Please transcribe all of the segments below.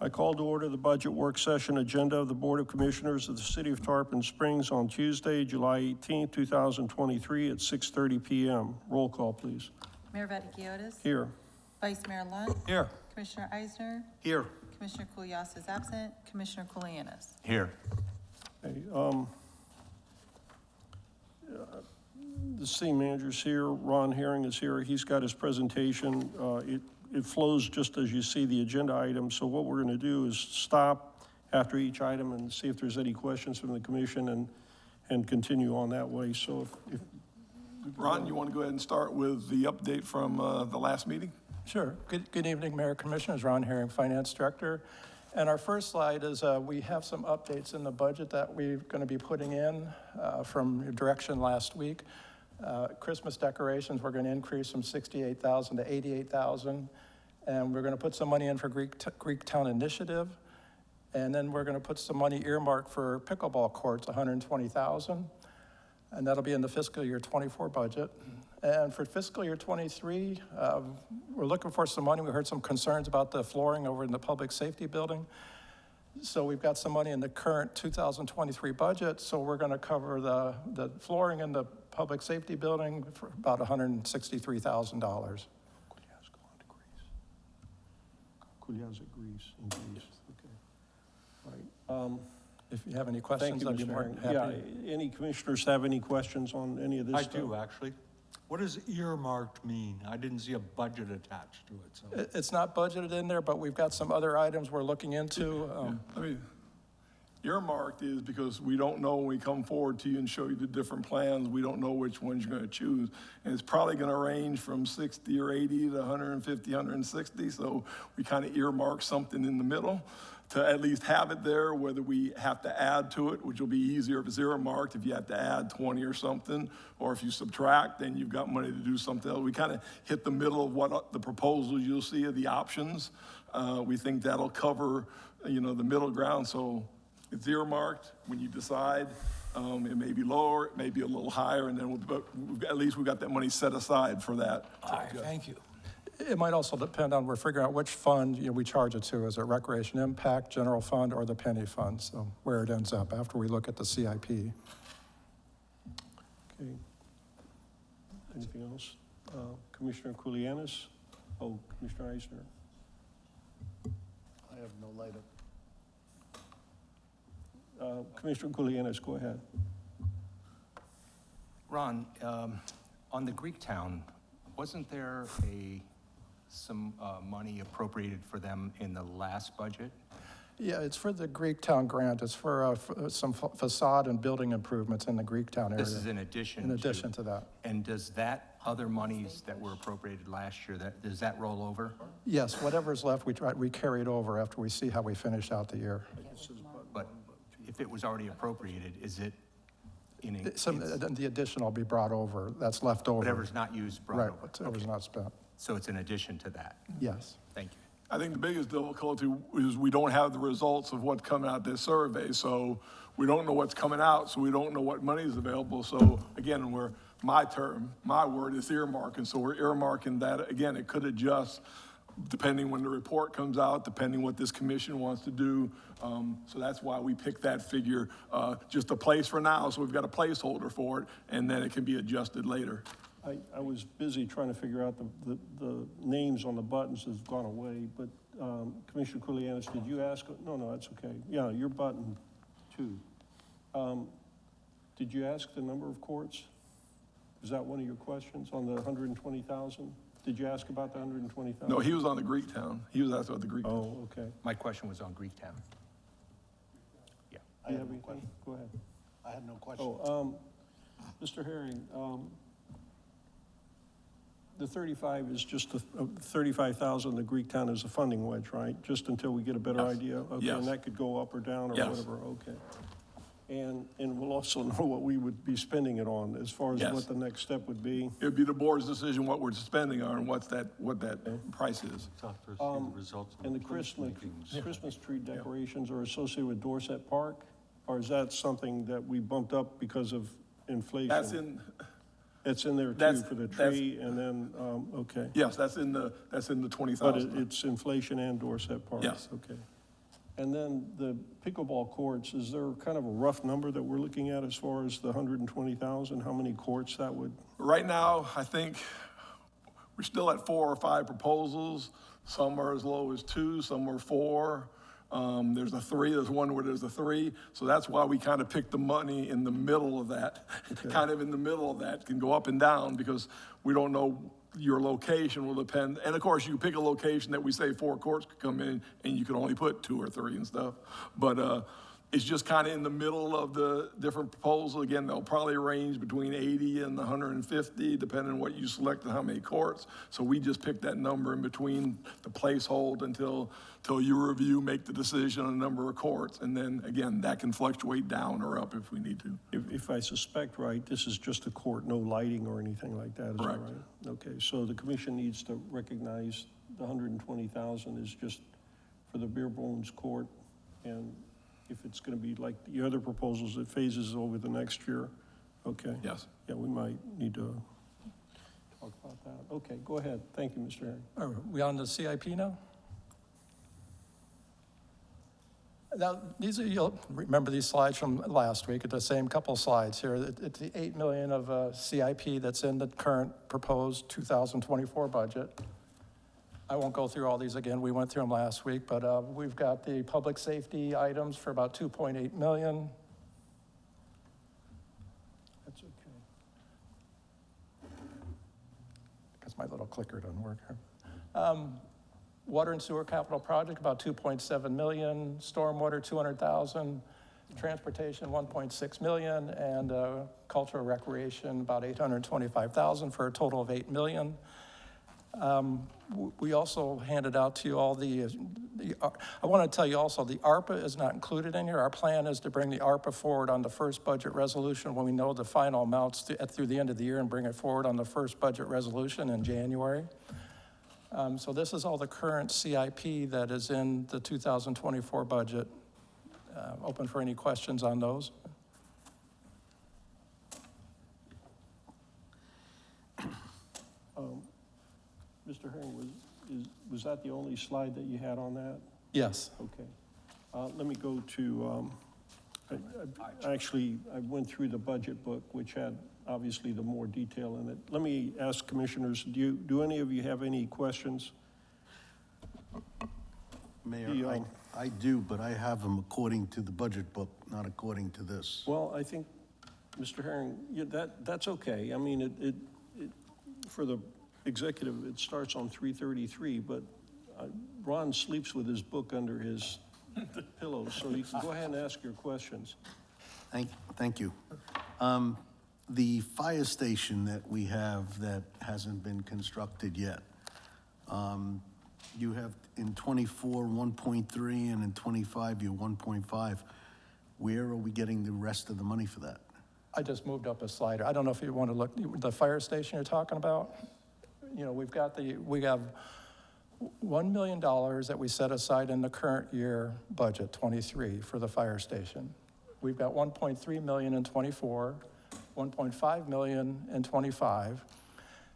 I call to order the budget work session agenda of the Board of Commissioners of the City of Tarpon Springs on Tuesday, July 18, 2023 at 6:30 p.m. Roll call, please. Mayor Vaticius. Here. Vice Mayor Lunt. Here. Commissioner Eisner. Here. Commissioner Kulyas is absent. Commissioner Kulianis. Here. Okay, the city manager's here. Ron Herring is here. He's got his presentation. It flows just as you see the agenda item. So what we're going to do is stop after each item and see if there's any questions from the commission and continue on that way. So if Ron, you want to go ahead and start with the update from the last meeting? Sure. Good evening, Mayor Commissioners. Ron Herring, Finance Director. And our first slide is we have some updates in the budget that we're going to be putting in from your direction last week. Christmas decorations, we're going to increase from $68,000 to $88,000. And we're going to put some money in for Greektown Initiative. And then we're going to put some money earmarked for pickleball courts, $120,000. And that'll be in the fiscal year 24 budget. And for fiscal year 23, we're looking for some money. We heard some concerns about the flooring over in the public safety building. So we've got some money in the current 2023 budget. So we're going to cover the flooring in the public safety building for about $163,000. Kulyas agrees, okay. All right. If you have any Thank questions, you, I'd be Mr. more Herring. than happy. Yeah, any commissioners have any questions on any of this I stuff? do, actually. What does earmarked mean? I didn't see a budget attached to it, so. It's not budgeted in there, but we've got some other items we're looking into. I mean, earmarked is because we don't know when we come forward to you and show you the different plans, we don't know which ones you're going to choose. And it's probably going to range from 60 or 80 to 150, 160. So we kind of earmark something in the middle to at least have it there, whether we have to add to it, which will be easier if it's earmarked, if you have to add 20 or something, or if you subtract, then you've got money to do something else. We kind of hit the middle of what the proposals you'll see of the options. We think that'll cover, the middle ground. So it's earmarked. When you decide, it may be lower, it may be a little higher, and then at least we've got that money set aside for that. All right, thank you. It might also depend on, we're figuring out which fund we charge it to. Is it Recreation Impact, General Fund, or the Penny Fund? So where it ends up after we look at the CIP. Okay. Anything else? Commissioner Kulianis? Oh, Commissioner Eisner. I have no light up. Commissioner Kulianis, go ahead. Ron, on the Greektown, wasn't there some money appropriated for them in the last budget? Yeah, it's for the Greektown grant. It's for some facade and building improvements in the Greektown area. This is in addition to. In addition to that. And does that other monies that were appropriated last year, does that roll over? Yes, whatever's left, we carry it over after we see how we finish out the year. But if it was already appropriated, is it in The addition will be brought over. That's left over. whatever's not used brought Right, over? whatever's Okay. not spent. So it's in addition to that? Yes. Thank you. I think the biggest difficulty is we don't have the results of what's coming out of this survey. So we don't know what's coming out, so we don't know what money is available. So again, my word is earmarking. So we're earmarking that. Again, it could adjust depending when the report comes out, depending what this commission wants to do. So that's why we picked that figure, just a place for now. So we've got a placeholder for it, and then it can be adjusted later. I was busy trying to figure out the names on the buttons has gone away, but Commissioner Kulianis, did you ask? No, that's okay. Yeah, your button too. Did you ask the number of courts? Is that one of your questions on the 120,000? Did you ask about the 120,000? No, he was on the Greektown. He was asked about the Greektown. Oh, okay. My question was on Greektown. Yeah. I Do you have have no anything? question. Go ahead. I have no question. Oh, Mr. Herring, the 35 is just the 35,000, the Greektown is a funding wedge, right? Just until we get a better Yes. idea? Okay, Yes. and that could go up or down or Yes. whatever, okay. And we'll also know what we would be spending it on as far as Yes. what the next step would be. It would be the board's decision what we're spending on and what that price is. And the Christmas tree decorations are associated with Dorset Park? Or is that something that we bumped up because of inflation? It's in there too That's- for the that's- tree and then, okay. Yes, that's in the But 20,000. it's inflation and Dorset Park? Yes. Okay. And then the pickleball courts, is there kind of a rough number that we're looking at as far as the 120,000? How many courts that would? Right now, I think we're still at 4 or 5 proposals. Some are as low as 2, some are 4. There's a 3, there's one where there's a 3. So that's why we kind of picked the money in the middle of that. Kind of in the middle of that, can go up and down because we don't know, your location will depend. And of course, you pick a location that we say 4 courts could come in and you can only put 2 or 3 and stuff. But it's just kind of in the middle of the different proposals. Again, they'll probably range between 80 and 150, depending on what you select and how many courts. So we just picked that number in between the placehold until you review, make the decision on the number of courts. And then again, that can fluctuate down or up if we need to. If I suspect right, this is just a court, no lighting or anything like that, is that Correct. right? Okay, so the commission needs to recognize the 120,000 is just for the bare bones court, and if it's gonna be like the other proposals, it phases over the next year, okay? Yes. Yeah, we might need to talk about that. Okay, go ahead, thank you, Mr. Herring. Are we on the CIP now? Now, these are, you'll remember these slides from last week, the same couple slides here. It's the 8 million of CIP that's in the current proposed 2024 budget. I won't go through all these again, we went through them last week, but we've got the public safety items for about 2.8 million. That's okay. Because my little clicker doesn't work here. Water and sewer capital project, about 2.7 million, stormwater, 200,000, transportation, 1.6 million, and cultural recreation, about 825,000 for a total of 8 million. We also handed out to you all I want to tell you also, the ARPA is not included in here. Our plan is to bring the ARPA forward on the first budget resolution when we know the final amounts through the end of the year and bring it forward on the first budget resolution in January. So this is all the current CIP that is in the 2024 budget. Open for any questions on those. Mr. Herring, was that the only slide that you had on that? Yes. Okay. Let me go to, I went through the budget book, which had obviously the more detail in it. Let me ask commissioners, do any of you have any questions? Mayor, I do, but I have them according to the budget book, not according to this. Well, I think, Mr. Herring, yeah, that's okay. I mean, it for the executive, it starts on 333, but Ron sleeps with his book under his pillow, so you can go ahead and ask your questions. Thank you. The fire station that we have that hasn't been constructed yet, you have in 24, 1.3, and in 25, you're 1.5. Where are we getting the rest of the money for that? I just moved up a slider. I don't know if you want to look, the fire station you're talking about? You know, we have $1 million that we set aside in the current year budget, 23, for the fire station. We've got 1.3 million in 24, 1.5 million in 25.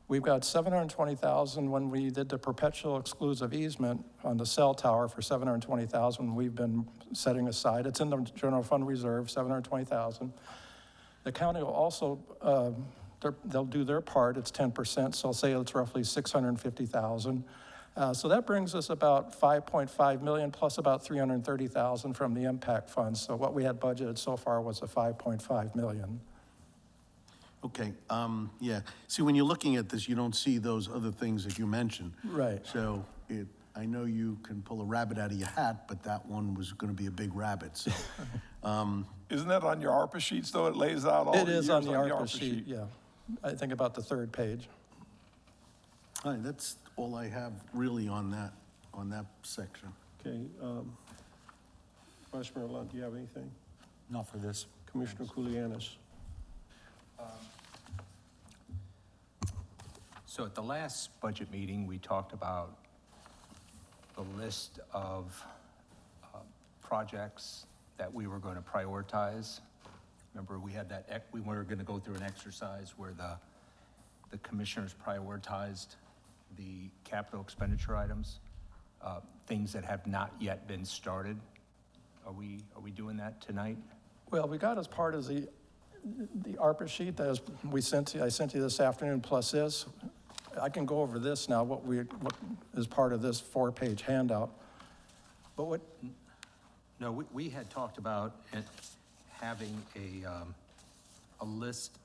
We've got 720,000 when we did the perpetual exclusive easement on the cell tower for 720,000 we've been setting aside. It's in the general fund reserve, 720,000. The county will also, they'll do their part, it's 10%, so I'll say it's roughly 650,000. So that brings us about 5.5 million plus about 330,000 from the impact funds. So what we had budgeted so far was a 5.5 million. Okay, yeah. See, when you're looking at this, you don't see those other things that you mentioned. Right. So I know you can pull a rabbit out of your hat, but that one was gonna be a big rabbit, so. Isn't that on your ARPA sheets, though? It lays out all the It years is on the ARPA sheet, yeah. I think about the third page. All right, that's all I have really on that section. Okay, Vice Mayor Lunt, do you have anything? Not for this. Commissioner Kulianis? So at the last budget meeting, we talked about the list of projects that we were going to prioritize. Remember, we had we were going to go through an exercise where the commissioners prioritized the capital expenditure items, things that have not yet been started. Are we doing that tonight? Well, we got as part of the ARPA sheet that I sent you this afternoon, plus this. I can go over this now, what is part of this 4-page handout. But what, No, we had talked about having a list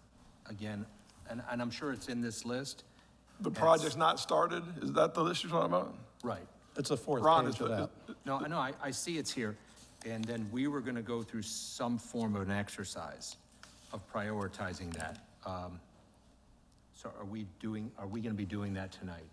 again, and I'm sure it's in this list. The project's not started? Is that the list you're talking about? Right. it's the 4th Ron, page is of that. No, I see it's here, and then we were gonna go through some form of an exercise of prioritizing that. So are we gonna be doing that tonight?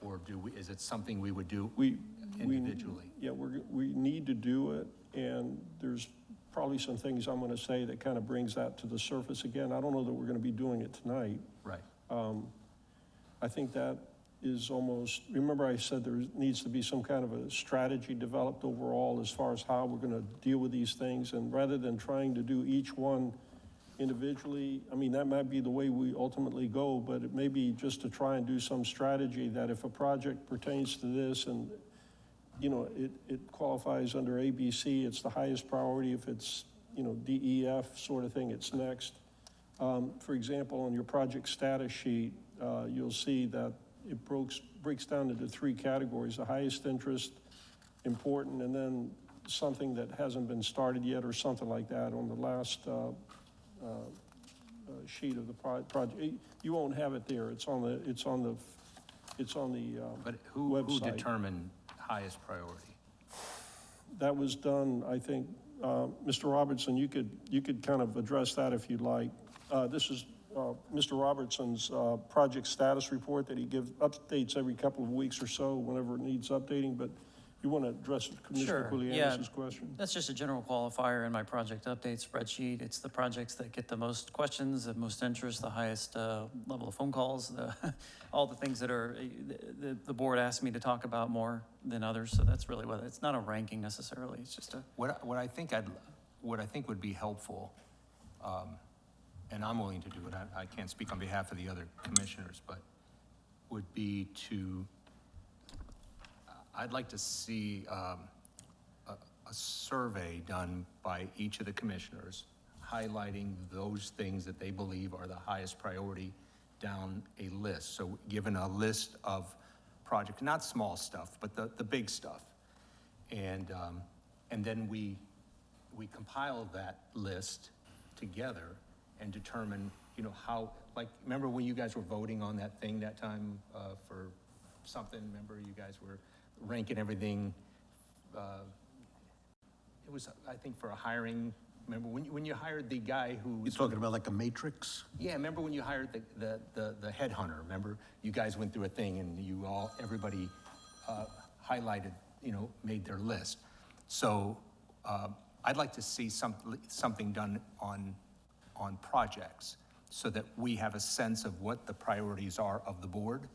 Or is it something we would do We individually? Yeah, we need to do it, and there's probably some things I'm gonna say that kind of brings that to the surface again. I don't know that we're gonna be doing it tonight. Right. I think that is almost, remember I said there needs to be some kind of a strategy developed overall as far as how we're gonna deal with these things, and rather than trying to do each one individually, I mean, that might be the way we ultimately go, but it may be just to try and do some strategy that if a project pertains to this and, you know, it qualifies under ABC, it's the highest priority. If it's, you know, DEF sort of thing, it's next. For example, on your project status sheet, you'll see that it breaks down into 3 categories: the highest interest, important, and then something that hasn't been started yet or something like that on the last sheet of the project. You won't have it there. It's on the But who website. determined highest priority? That was done, I think, Mr. Robertson, you could kind of address that if you'd like. This is Mr. Robertson's project status report that he updates every couple of weeks or so whenever it needs updating, but you want to address Commissioner Sure, yeah. Kulianis's question? That's just a general qualifier in my project update spreadsheet. It's the projects that get the most questions, the most interest, the highest level of phone calls, all the things that are, the board asked me to talk about more than others. So that's really what, it's not a ranking necessarily. It's just a, What I think would be helpful, and I'm willing to do it, I can't speak on behalf of the other commissioners, but would be to, I'd like to see a survey done by each of the commissioners highlighting those things that they believe are the highest priority down a list. So given a list of projects, not small stuff, but the big stuff. And then we compile that list together and determine, you know, how, like, remember when you guys were voting on that thing that time for something? Remember you guys were ranking everything? It was, I think, for a hiring. Remember when you hired the guy who You're was... talking about like a matrix? Yeah, remember when you hired the headhunter? Remember, you guys went through a thing and everybody highlighted, you know, made their list. So I'd like to see something done on projects so that we have a sense of what the priorities are of the board,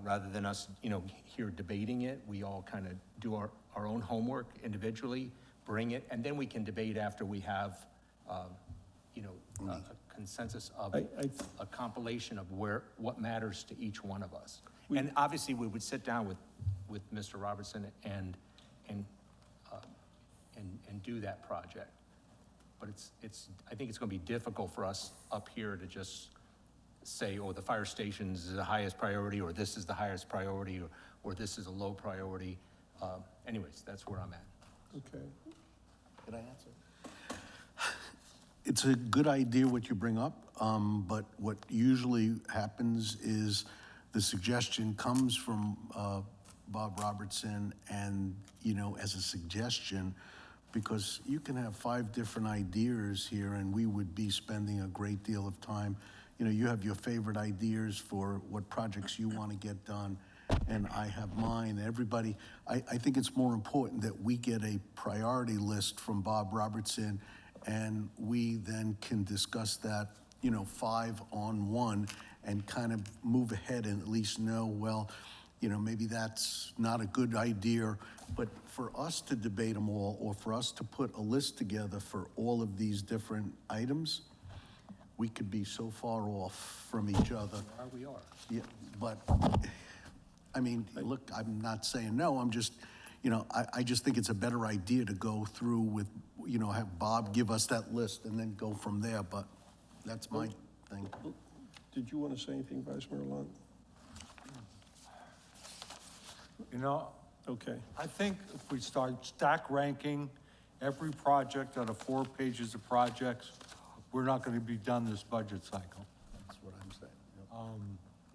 rather than us, you know, here debating it. We all kind of do our own homework individually, bring it, and then we can debate after we have, you know, a consensus of a compilation of what matters to each one of us. And obviously, we would sit down with Mr. Robertson and do that project. But I think it's going to be difficult for us up here to just say, oh, the fire stations is the highest priority, or this is the highest priority, or this is a low priority. Anyways, that's where I'm at. Okay. Could I answer? It's a good idea what you bring up, but what usually happens is the suggestion comes from Bob Robertson and, you know, as a suggestion, because you can have 5 different ideas here and we would be spending a great deal of time. You know, you have your favorite ideas for what projects you want to get done, and I have mine. Everybody, I think it's more important that we get a priority list from Bob Robertson, and we then can discuss that, you know, 5 on 1, and kind of move ahead and at least know, well, you know, maybe that's not a good idea, but for us to debate them all, or for us to put a list together for all of these different items, we could be so far off from each other. We are. Yeah, but, I mean, look, I'm not saying no, I'm just, you know, I just think it's a better idea to go through with, you know, have Bob give us that list and then go from there, but that's my thing. Did you want to say anything, Vice Mayor Lunt? You know, Okay. I think if we start stack ranking every project out of 4 pages of projects, we're not gonna be done this budget cycle. That's what I'm saying.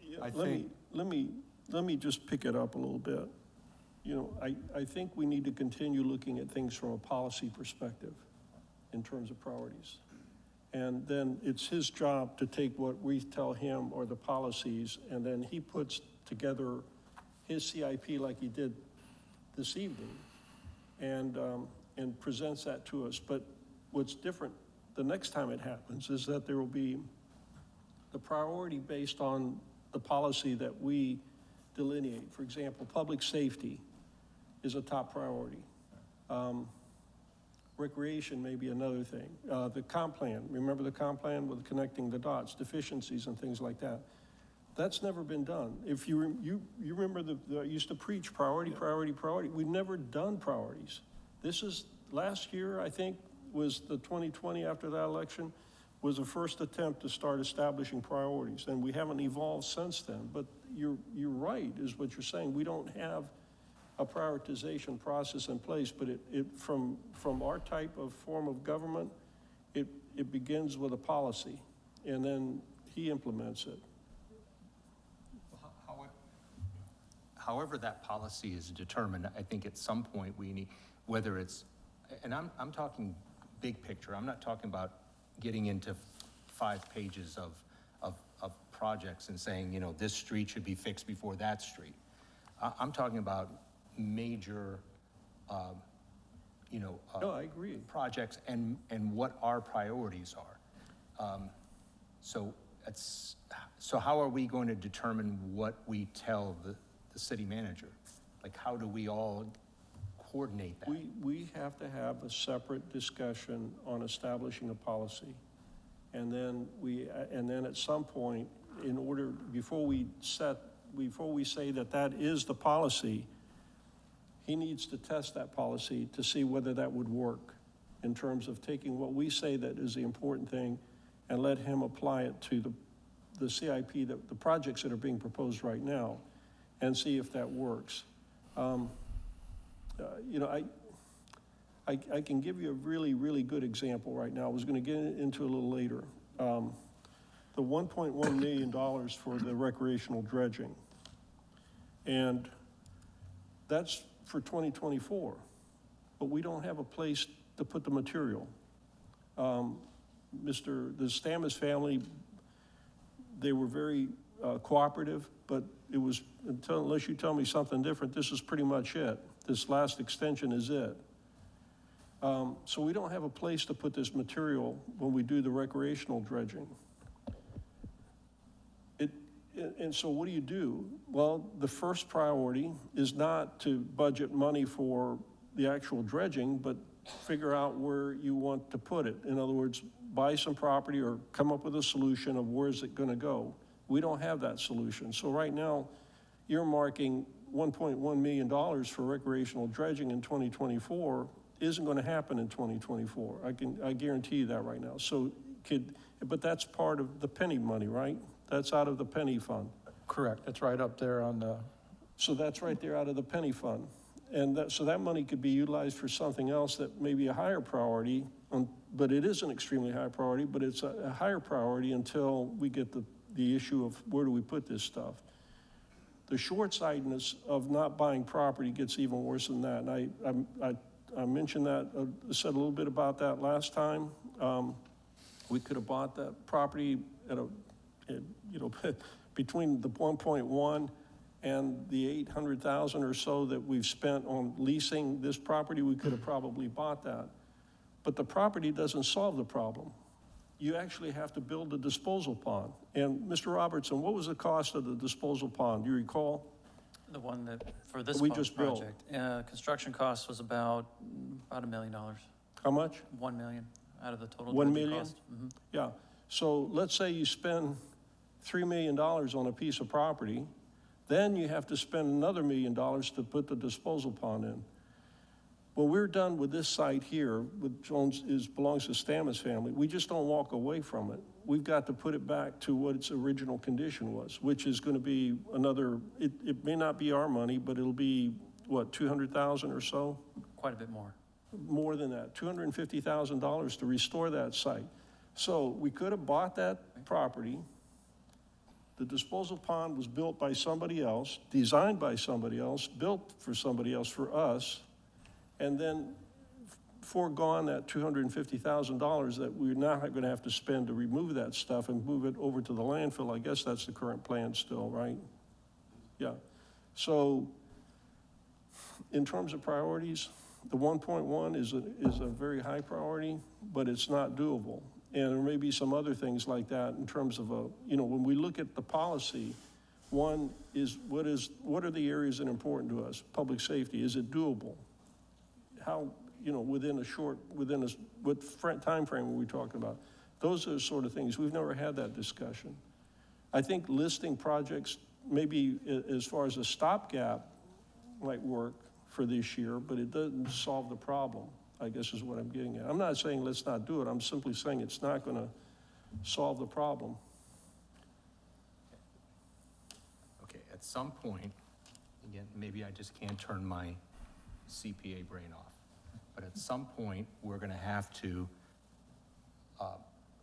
Yeah, I let me, think- let me just pick it up a little bit. You know, I think we need to continue looking at things from a policy perspective in terms of priorities. And then it's his job to take what we tell him are the policies, and then he puts together his CIP like he did this evening, and presents that to us. But what's different the next time it happens is that there will be the priority based on the policy that we delineate. For example, public safety is a top priority. Recreation may be another thing. The comp plan, remember the comp plan with connecting the dots, deficiencies and things like that? That's never been done. If you remember I used to preach priority, priority, priority. We've never done priorities. This is, last year, I think, was the 2020 after that election, was the first attempt to start establishing priorities. And we haven't evolved since then. But you're right, is what you're saying. We don't have a prioritization process in place, but from our type of form of government, it begins with a policy, and then he implements it. However that policy is determined, I think at some point we need, whether it's, and I'm talking big picture, I'm not talking about getting into 5 pages of projects and saying, you know, this street should be fixed before that street. I'm talking about major, No, I agree. projects and what our priorities are. So how are we going to determine what we tell the city manager? Like, how do we all coordinate that? We have to have a separate discussion on establishing a policy. And then at some point, before we say that is the policy, he needs to test that policy to see whether that would work in terms of taking what we say that is the important thing and let him apply it to the CIP, the projects that are being proposed right now, and see if that works. You know, I can give you a really, really good example right now. I was going to get into a little later. The $1.1 million for the recreational dredging. And that's for 2024, but we don't have a place to put the material. The Stamis family, they were very cooperative, but it was, unless you tell me something different, this is pretty much it. This last extension is it. So we don't have a place to put this material when we do the recreational dredging. And so what do? Well, the first priority is not to budget money for the actual dredging, but figure out where you want to put it. In other words, buy some property or come up with a solution of where's it gonna go. We don't have that solution. So right now, earmarking $1.1 million for recreational dredging in 2024 isn't gonna happen in 2024. I guarantee you that right now. But that's part of the penny money, right? That's out of the penny fund. Correct, it's right up there on the, So that's right there out of the penny fund. And so that money could be utilized for something else that may be a higher priority, but it is an extremely high priority, but it's a higher priority until we get the issue of where do we put this stuff. The short-sightedness of not buying property gets even worse than that. And I mentioned that, said a little bit about that last time. We could have bought that property at between the 1.1 and the 800,000 or so that we've spent on leasing this property, we could have probably bought that. But the property doesn't solve the problem. You actually have to build a disposal pond. And Mr. Robertson, what was the cost of the disposal pond? Do you recall? The one that, for this We just built. project, construction cost was about $1 million. How much? 1 million out of the total 1 dredging million? cost. Mhm. Yeah. So let's say you spend $3 million on a piece of property, then you have to spend another $1 million to put the disposal pond in. when we're done with this site here, which belongs to Stamets family, we just don't walk away from it. We've got to put it back to what its original condition was, which is gonna be another, it may not be our money, but it'll be, what, 200,000 or so? Quite a bit more. More than that, $250,000 to restore that site. So we could have bought that property. The disposal pond was built by somebody else, designed by somebody else, built for somebody else, for us, and then foregone that $250,000 that we're now going to have to spend to remove that stuff and move it over to the landfill. I guess that's the current plan still, right? Yeah. So in terms of priorities, the 1.1 is a very high priority, but it's not doable. And there may be some other things like that in terms of when we look at the policy, one is what are the areas that are important to us? Public safety, is it doable? How, what time frame are we talking about? Those are the sort of things. We've never had that discussion. I think listing projects, maybe as far as a stopgap, might work for this year, but it doesn't solve the problem, I guess is what I'm getting at. I'm not saying let's not do it. I'm simply saying it's not going to solve the problem. Okay, at some point, again, maybe I just can't turn my CPA brain off, but at some point, we're gonna have to,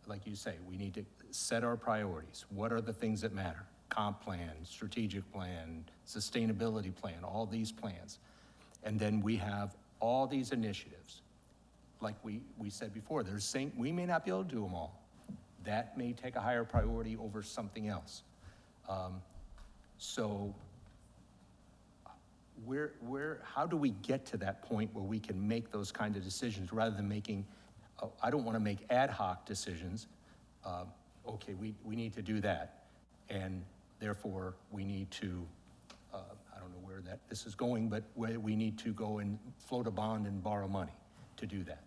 like you say, we need to set our priorities. What are the things that matter? Comp plan, strategic plan, sustainability plan, all these plans. And then we have all these initiatives. Like we said before, there's saying we may not be able to do them all. That may take a higher priority over something else. So how do we get to that point where we can make those kind of decisions rather than making, I don't want to make ad hoc decisions. Okay, we need to do that. And therefore we need to, I don't know where this is going, but we need to go and float a bond and borrow money to do that.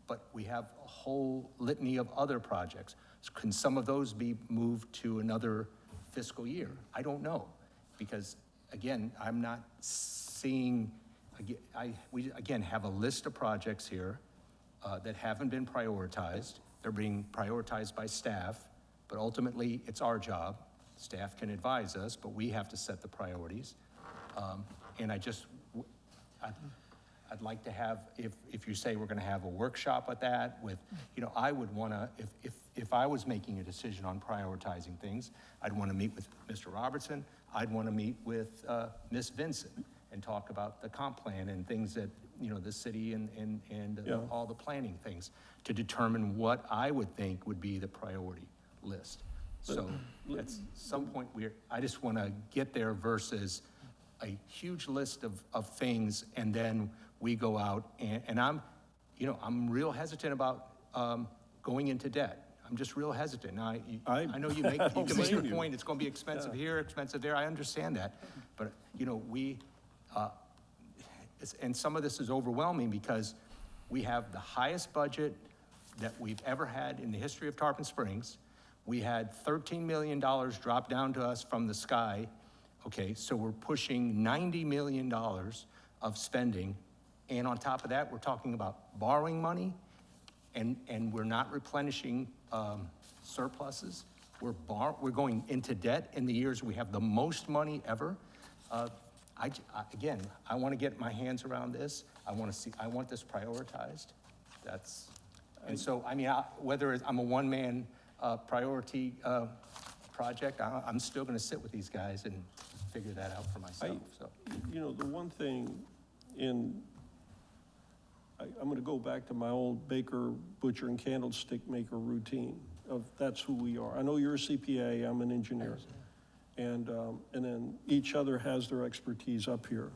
But we have a whole litany of other projects. Can some of those be moved to another fiscal year? I don't know, because again, I'm not seeing, we again have a list of projects here that haven't been prioritized. They're being prioritized by staff, but ultimately it's our job. Staff can advise us, but we have to set the priorities. And I'd like to have, if you say we're gonna have a workshop with that, I would wanna, if I was making a decision on prioritizing things, I'd wanna meet with Mr. Robertson, I'd wanna meet with Ms. Vincent and talk about the comp plan and things that, the city and Yeah. all the planning things to determine what I would think would be the priority list. So at some point, I just wanna get there versus a huge list of things, and then we go out and I'm real hesitant about going into debt. I'm just real hesitant. Now, I know you can make your point, it's gonna be expensive here, expensive there, I understand that. But, and some of this is overwhelming because we have the highest budget that we've ever had in the history of Tarpon Springs. We had $13 million drop down to us from the sky. Okay, so we're pushing $90 million of spending. And on top of that, we're talking about borrowing money and we're not replenishing surpluses. We're going into debt in the years we have the most money ever. Again, I want to get my hands around this. I want this prioritized. Whether I'm a one-man priority project, I'm still going to sit with these guys and figure that out for myself. The one thing I'm going to go back to my old baker, butcher, and candlestick maker routine of that's who we are. I know you're a CPA, I'm an engineer. And then each other has their expertise up here.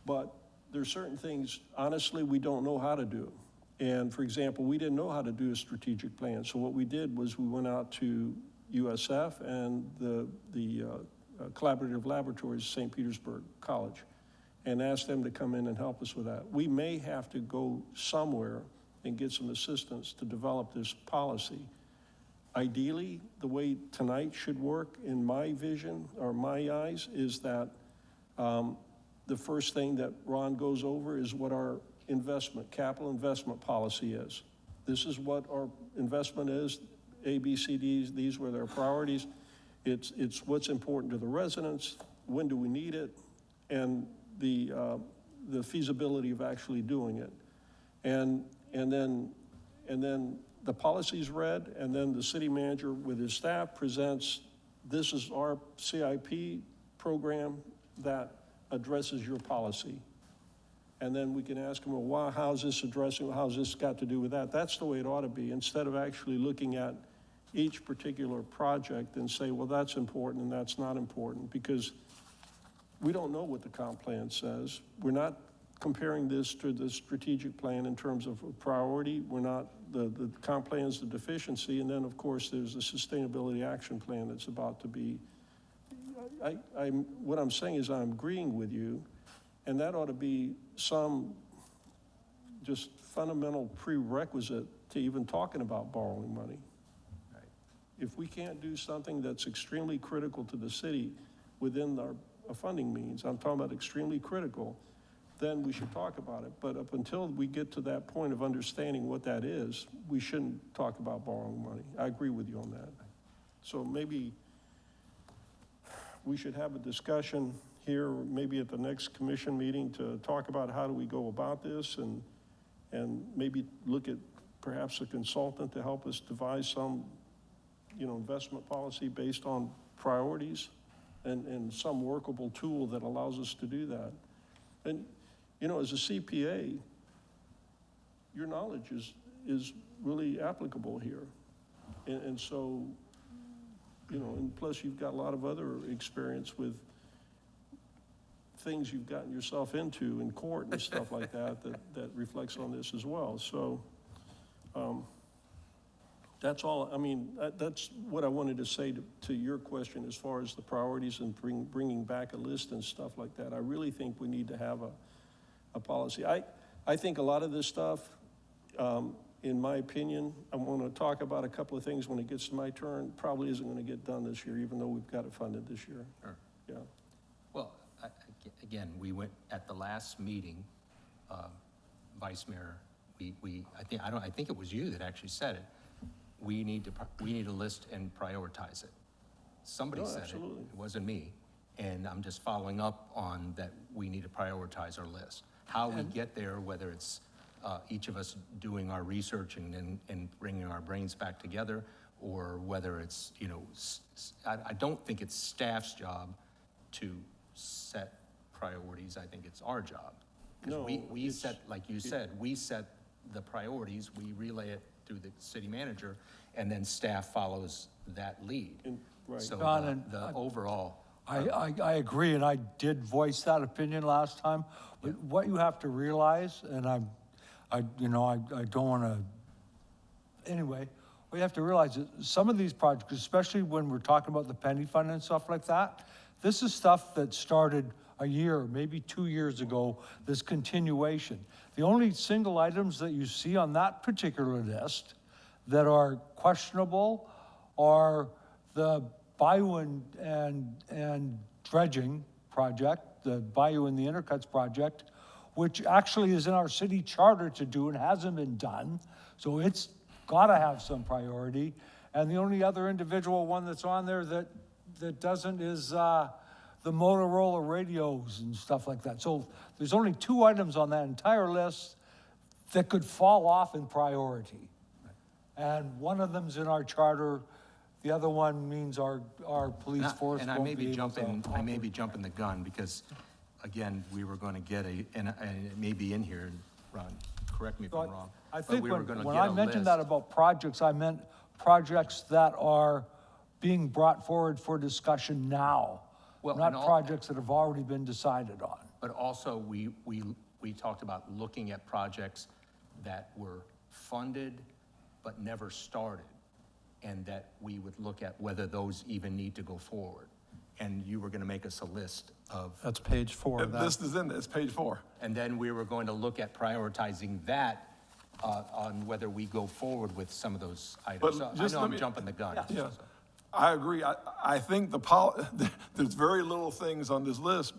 But there's certain things, honestly, we don't know how to do. And for example, we didn't know how to do a strategic plan. So what we did was we went out to USF and the Collaborative Laboratories, St. Petersburg College, and asked them to come in and help us with that. We may have to go somewhere and get some assistance to develop this policy. Ideally, the way tonight should work, in my vision or my eyes, is that the first thing that Ron goes over is what our capital investment policy is. This is what our investment is, A, B, C, Ds, these were their priorities. It's what's important to the residents, when do we need it, and the feasibility of actually doing it. And then the policy's read, and then the city manager with his staff presents, this is our CIP program that addresses your policy. And then we can ask them, well, why, how's this addressing, how's this got to do with that? That's the way it ought to be, instead of actually looking at each particular project and say, well, that's important and that's not important, because we don't know what the comp plan says. We're not comparing this to the strategic plan in terms of a priority. We're not, the comp plan is the deficiency, and then, of course, there's the sustainability action plan that's about to be. What I'm saying is I'm agreeing with you, and that ought to be some just fundamental prerequisite to even talking about borrowing money. If we can't do something that's extremely critical to the city within our funding means, I'm talking about extremely critical, then we should talk about it. But up until we get to that point of understanding what that is, we shouldn't talk about borrowing money. I agree with you on that. So maybe we should have a discussion here, maybe at the next commission meeting, to talk about how do we go about this, and maybe look at perhaps a consultant to help us devise some, investment policy based on priorities and some workable tool that allows us to do that. And, as a CPA, your knowledge is really applicable here. And so, and plus you've got a lot of other experience with things you've gotten yourself into in court and stuff like that reflects on this as well. So, that's all, that's what I wanted to say to your question as far as the priorities and bringing back a list and stuff like that. I really think we need to have a policy. I think a lot of this stuff, in my opinion, I want to talk about a couple of things when it gets to my turn, probably isn't going to get done this year, even though we've got it funded this year. Sure. Yeah. Well, again, we went, at the last meeting, Vice Mayor, I think it was you that actually said it. We need to list and prioritize it. Somebody No, said absolutely. it wasn't me. And I'm just following up on that we need to prioritize our list. How we get there, whether it's each of us doing our research and bringing our brains back together, or whether it's, I don't think it's staff's job to set priorities. I think it's our job. 'Cause No, we it's- set, like you said, we set the priorities, we relay it through the city manager, and then staff follows that lead. Right. So Don, the overall, I agree, and I did voice that opinion last time. But what you have to realize, and I don't want to, anyway, what you have to realize is some of these projects, especially when we're talking about the penny fund and stuff like that, this is stuff that started a year, maybe 2 years ago, this continuation. The only single items that you see on that particular list that are questionable are the Bayou and dredging project, the Bayou and the Intercuts project, which actually is in our city charter to do and hasn't been done. So it's gotta have some priority. And the only other individual one that's on there that doesn't is the Motorola radios and stuff like that. So there's only 2 items on that entire list that could fall off in priority. And one of them's in our charter, the other one means our police force and I won't may be be able to operate. jumping the gun, because, again, we were gonna get and it may be in here, Ron, correct me if I'm wrong. I but think we were gonna when get I a mentioned that list. about projects, I meant projects that are being brought forward for discussion now, Well, not and all- projects that have already been decided on. But also, we talked about looking at projects that were funded but never started, and that we would look at whether those even need to go forward. And you were gonna make us a list of, That's page 4 of that. This is in there, it's page 4. and then we were going to look at prioritizing that on whether we go forward with some of those items. So I just know let I'm me- jumping the gun. Yeah, I agree. I think there's very little things on this list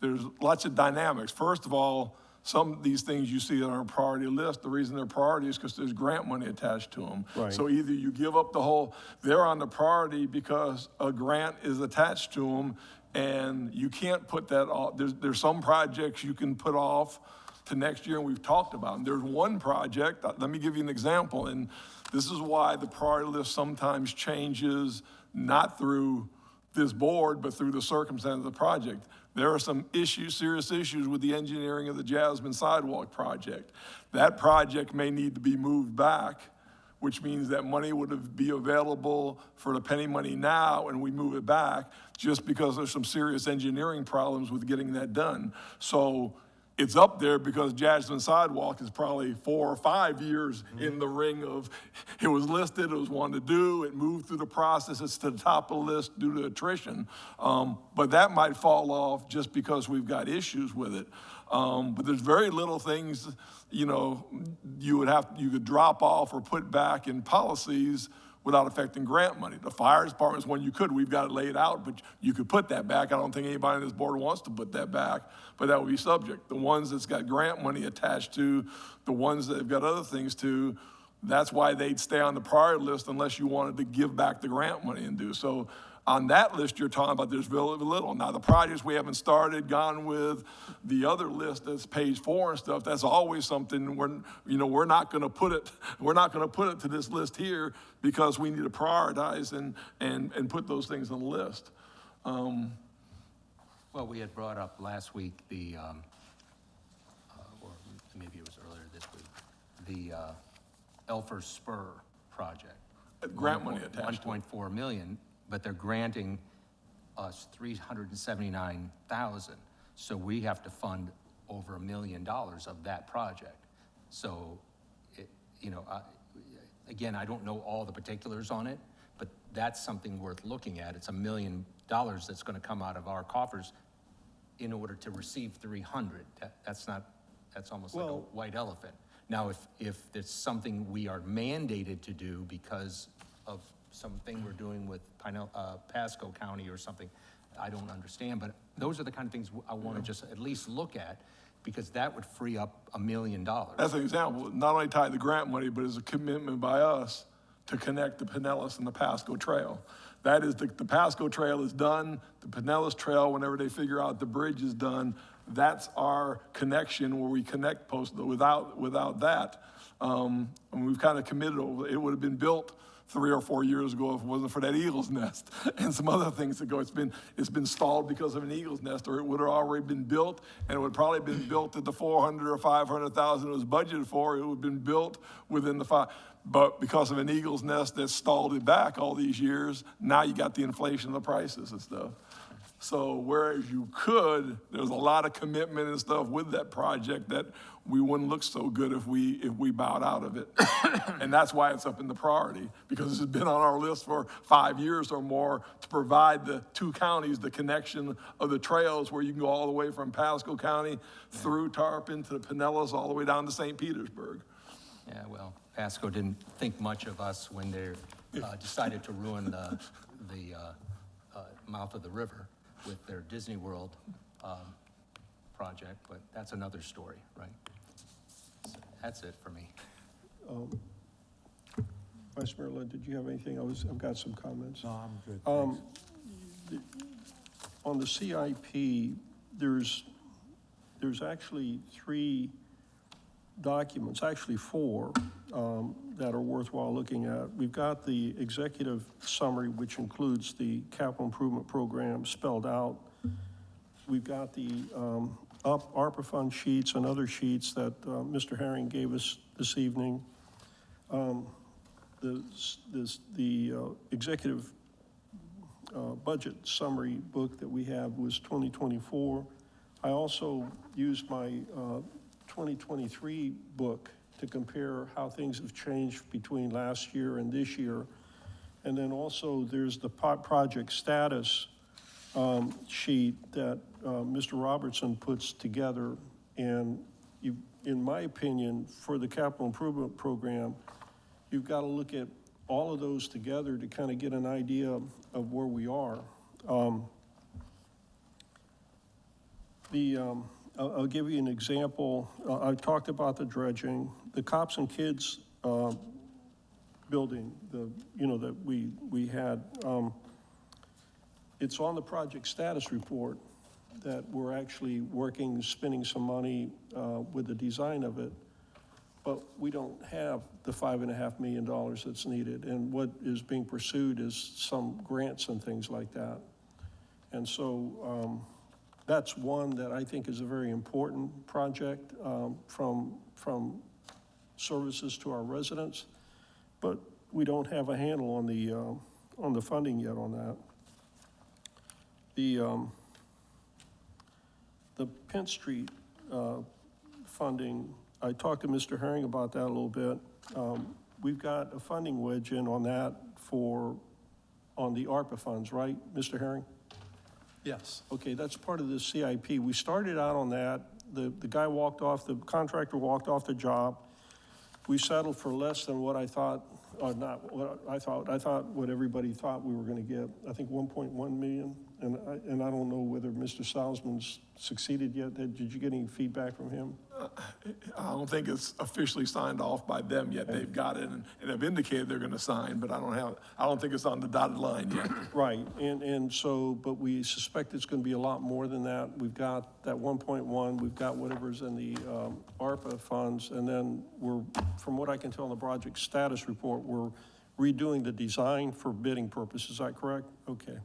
there's lots of dynamics. First of all, some of these things you see on our priority list, the reason they're priority is because there's grant money attached to them. Right. So either you give up the whole, they're on the priority because a grant is attached to them, and you can't put that off. There's some projects you can put off to next year, and we've talked about them. There's one project, let me give you an example, and this is why the priority list sometimes changes, not through this board, but through the circumstance of the project. There are some issues, serious issues with the engineering of the Jasmine Sidewalk project. That project may need to be moved back, which means that money would be available for the penny money now, and we move it back just because there's some serious engineering problems with getting that done. So it's up there because Jasmine Sidewalk is probably 4 or 5 years in the ring of, it was listed, it was one to do, it moved through the process, it's to the top of the list due to attrition. But that might fall off just because we've got issues with it. But there's very little things, you know, you could drop off or put back in policies without affecting grant money. The fire department is one you could, we've got it laid out, but you could put that back. I don't think anybody on this board wants to put that back, but that would be subject. The ones that's got grant money attached to, the ones that have got other things to, that's why they'd stay on the priority list unless you wanted to give back the grant money and do. So on that list you're talking about, there's very little. Now the projects we haven't started, gone with, the other list that's page 4 and stuff, that's always something we're not gonna put it to this list here because we need to prioritize and put those things on the list. Well, we had brought up last week or maybe it was earlier this week, the Elfer Spur project. Grant money attached to it. 1.4 million, but they're granting us 379,000. So we have to fund over $1 million of that project. So, again, I don't know all the particulars on it, but that's something worth looking at. It's $1 million that's gonna come out of our coffers in order to receive 300. That's almost like a Well- white elephant. Now, if it's something we are mandated to do because of something we're doing with Pasco County or something, I don't understand, but those are the kind of things I want to just at least look at, because that would free up $1 million. That's an example, not only tied to grant money, but it's a commitment by us to connect the Pinellas and the Pasco Trail. That is, the Pasco Trail is done, the Pinellas Trail, whenever they figure out the bridge is done, that's our connection where we connect without that. And we've kind of committed over, it would have been built 3 or 4 years ago if it wasn't for that eagle's nest and some other things that go. It's been stalled because of an eagle's nest, or it would have already been built, and it would probably have been built at the 400 or 500,000 it was budgeted for. It would have been built within the 5. But because of an eagle's nest that stalled it back all these years, now you got the inflation of the prices and stuff. So whereas you could, there's a lot of commitment and stuff with that project that we wouldn't look so good if we bowed out of it. And that's why it's up in the priority, because it's been on our list for 5 years or more to provide the 2 counties the connection of the trails where you can go all the way from Pasco County through Tarpon to the Pinellas, all the way down to St. Petersburg. Yeah, well, Pasco didn't think much of us when they decided to ruin the mouth of the river with their Disney World project, but that's another story, right? So that's it for me. Vice Mayor Lund, did you have anything? I've got some comments. No, I'm good, thanks. On the CIP, there's actually 3 documents, actually 4, that are worthwhile looking at. We've got the executive summary, which includes the capital improvement program spelled out. We've got the ARPA fund sheets and other sheets that Mr. Herring gave us this evening. The executive budget summary book that we have was 2024. I also used my 2023 book to compare how things have changed between last year and this year. And then also there's the project status sheet that Mr. Robertson puts together. And in my opinion, for the capital improvement program, you've got to look at all of those together to kind of get an idea of where we are. I'll give you an example. I talked about the dredging, the Cops and Kids building, that we had. It's on the project status report that we're actually working, spending some money with the design of it, but we don't have the $5.5 million that's needed. And what is being pursued is some grants and things like that. And so that's one that I think is a very important project from services to our residents, but we don't have a handle on the funding yet on that. The Penn Street funding, I talked to Mr. Herring about that a little bit. We've got a funding wedge in on that on the ARPA funds, right, Mr. Herring? Yes. Okay, that's part of the CIP. We started out on that. The guy the contractor walked off the job. We settled for less than what I thought, or not what I thought what everybody thought we were gonna get. I think 1.1 million, and I don't know whether Mr. Salzman's succeeded yet. Did you get any feedback from him? I don't think it's officially signed off by them yet. They've got it and have indicated they're gonna sign, but I don't think it's on the dotted line yet. Right, and so, but we suspect it's gonna be a lot more than that. We've got that 1.1, we've got whatever's in the ARPA funds, and then from what I can tell in the project status report, we're redoing the design for bidding purposes. Is that correct? Okay.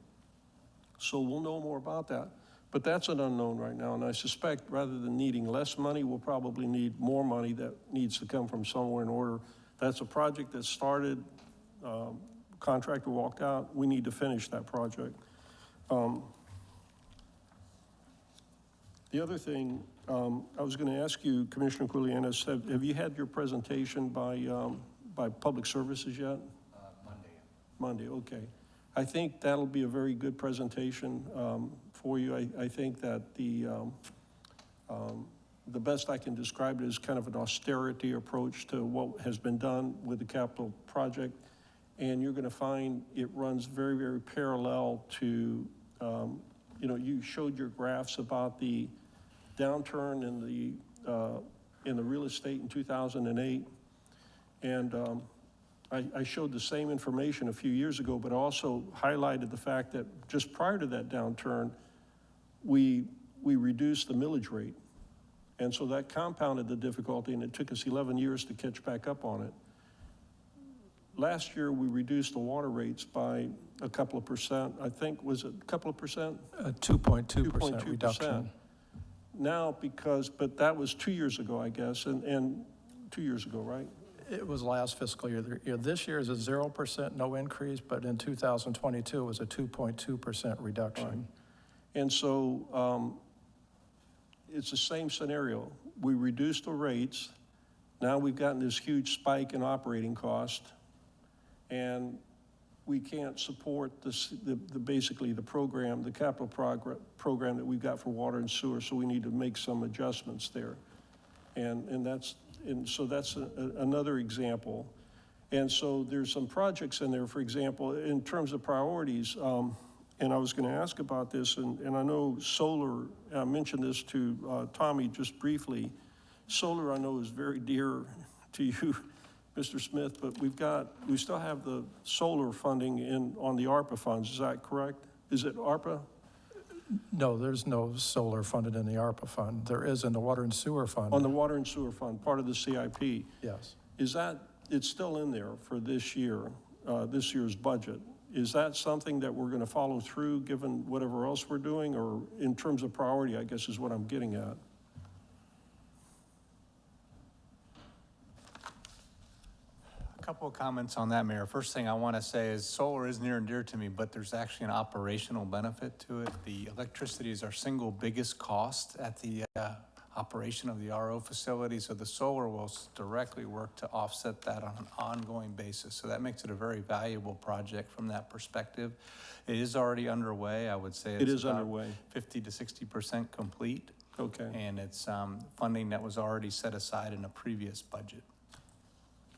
So we'll know more about that. But that's an unknown right now, and I suspect rather than needing less money, we'll probably need more money that needs to come from somewhere in order. That's a project that started, contractor walked out. We need to finish that project. The other thing, I was going to ask you, Commissioner Kulianis, have you had your presentation by Public Services yet? Monday, okay. I think that'll be a very good presentation for you. I think that the best I can describe it is kind of an austerity approach to what has been done with the capital project. And you're going to find it runs very, very parallel to, you showed your graphs about the downturn in the real estate in 2008. And I showed the same information a few years ago, but also highlighted the fact that just prior to that downturn, we reduced the millage rate. And so that compounded the difficulty, and it took us 11 years to catch back up on it. Last year, we reduced the water rates by a couple of percent. I think, was it a couple of percent? 2.2% reduction. Now, but that was 2 years ago, I guess, and 2 years ago, right? It was last fiscal year. This year is a 0%, no increase, but in 2022, it was a 2.2% reduction. Right. And so it's the same scenario. We reduced the rates. Now we've gotten this huge spike in operating cost, and we can't support basically the program, the capital program that we've got for water and sewer, so we need to make some adjustments there. And so that's another example. And so there's some projects in there, for example, in terms of priorities, and I was going to ask about this, and I know solar, I mentioned this to Tommy just briefly. Solar, I know, is very dear to you, Mr. Smith, but we still have the solar funding on the ARPA funds. Is that correct? Is it ARPA? No, there's no solar funded in the ARPA fund. There is in the water and sewer fund. On the water and sewer fund, part of the CIP. Yes. It's still in there for this year's budget. Is that something that we're going to follow through given whatever else we're doing, or in terms of priority, I guess is what I'm getting at? A couple of comments on that, Mayor. First thing I want to say is solar is near and dear to me, but there's actually an operational benefit to it. The electricity is our single biggest cost at the operation of the RO facility, so the solar will directly work to offset that on an ongoing basis. So that makes it a very valuable project from that perspective. It is already underway. I would say It is about underway. 50 to 60% complete. Okay. And it's funding that was already set aside in a previous budget.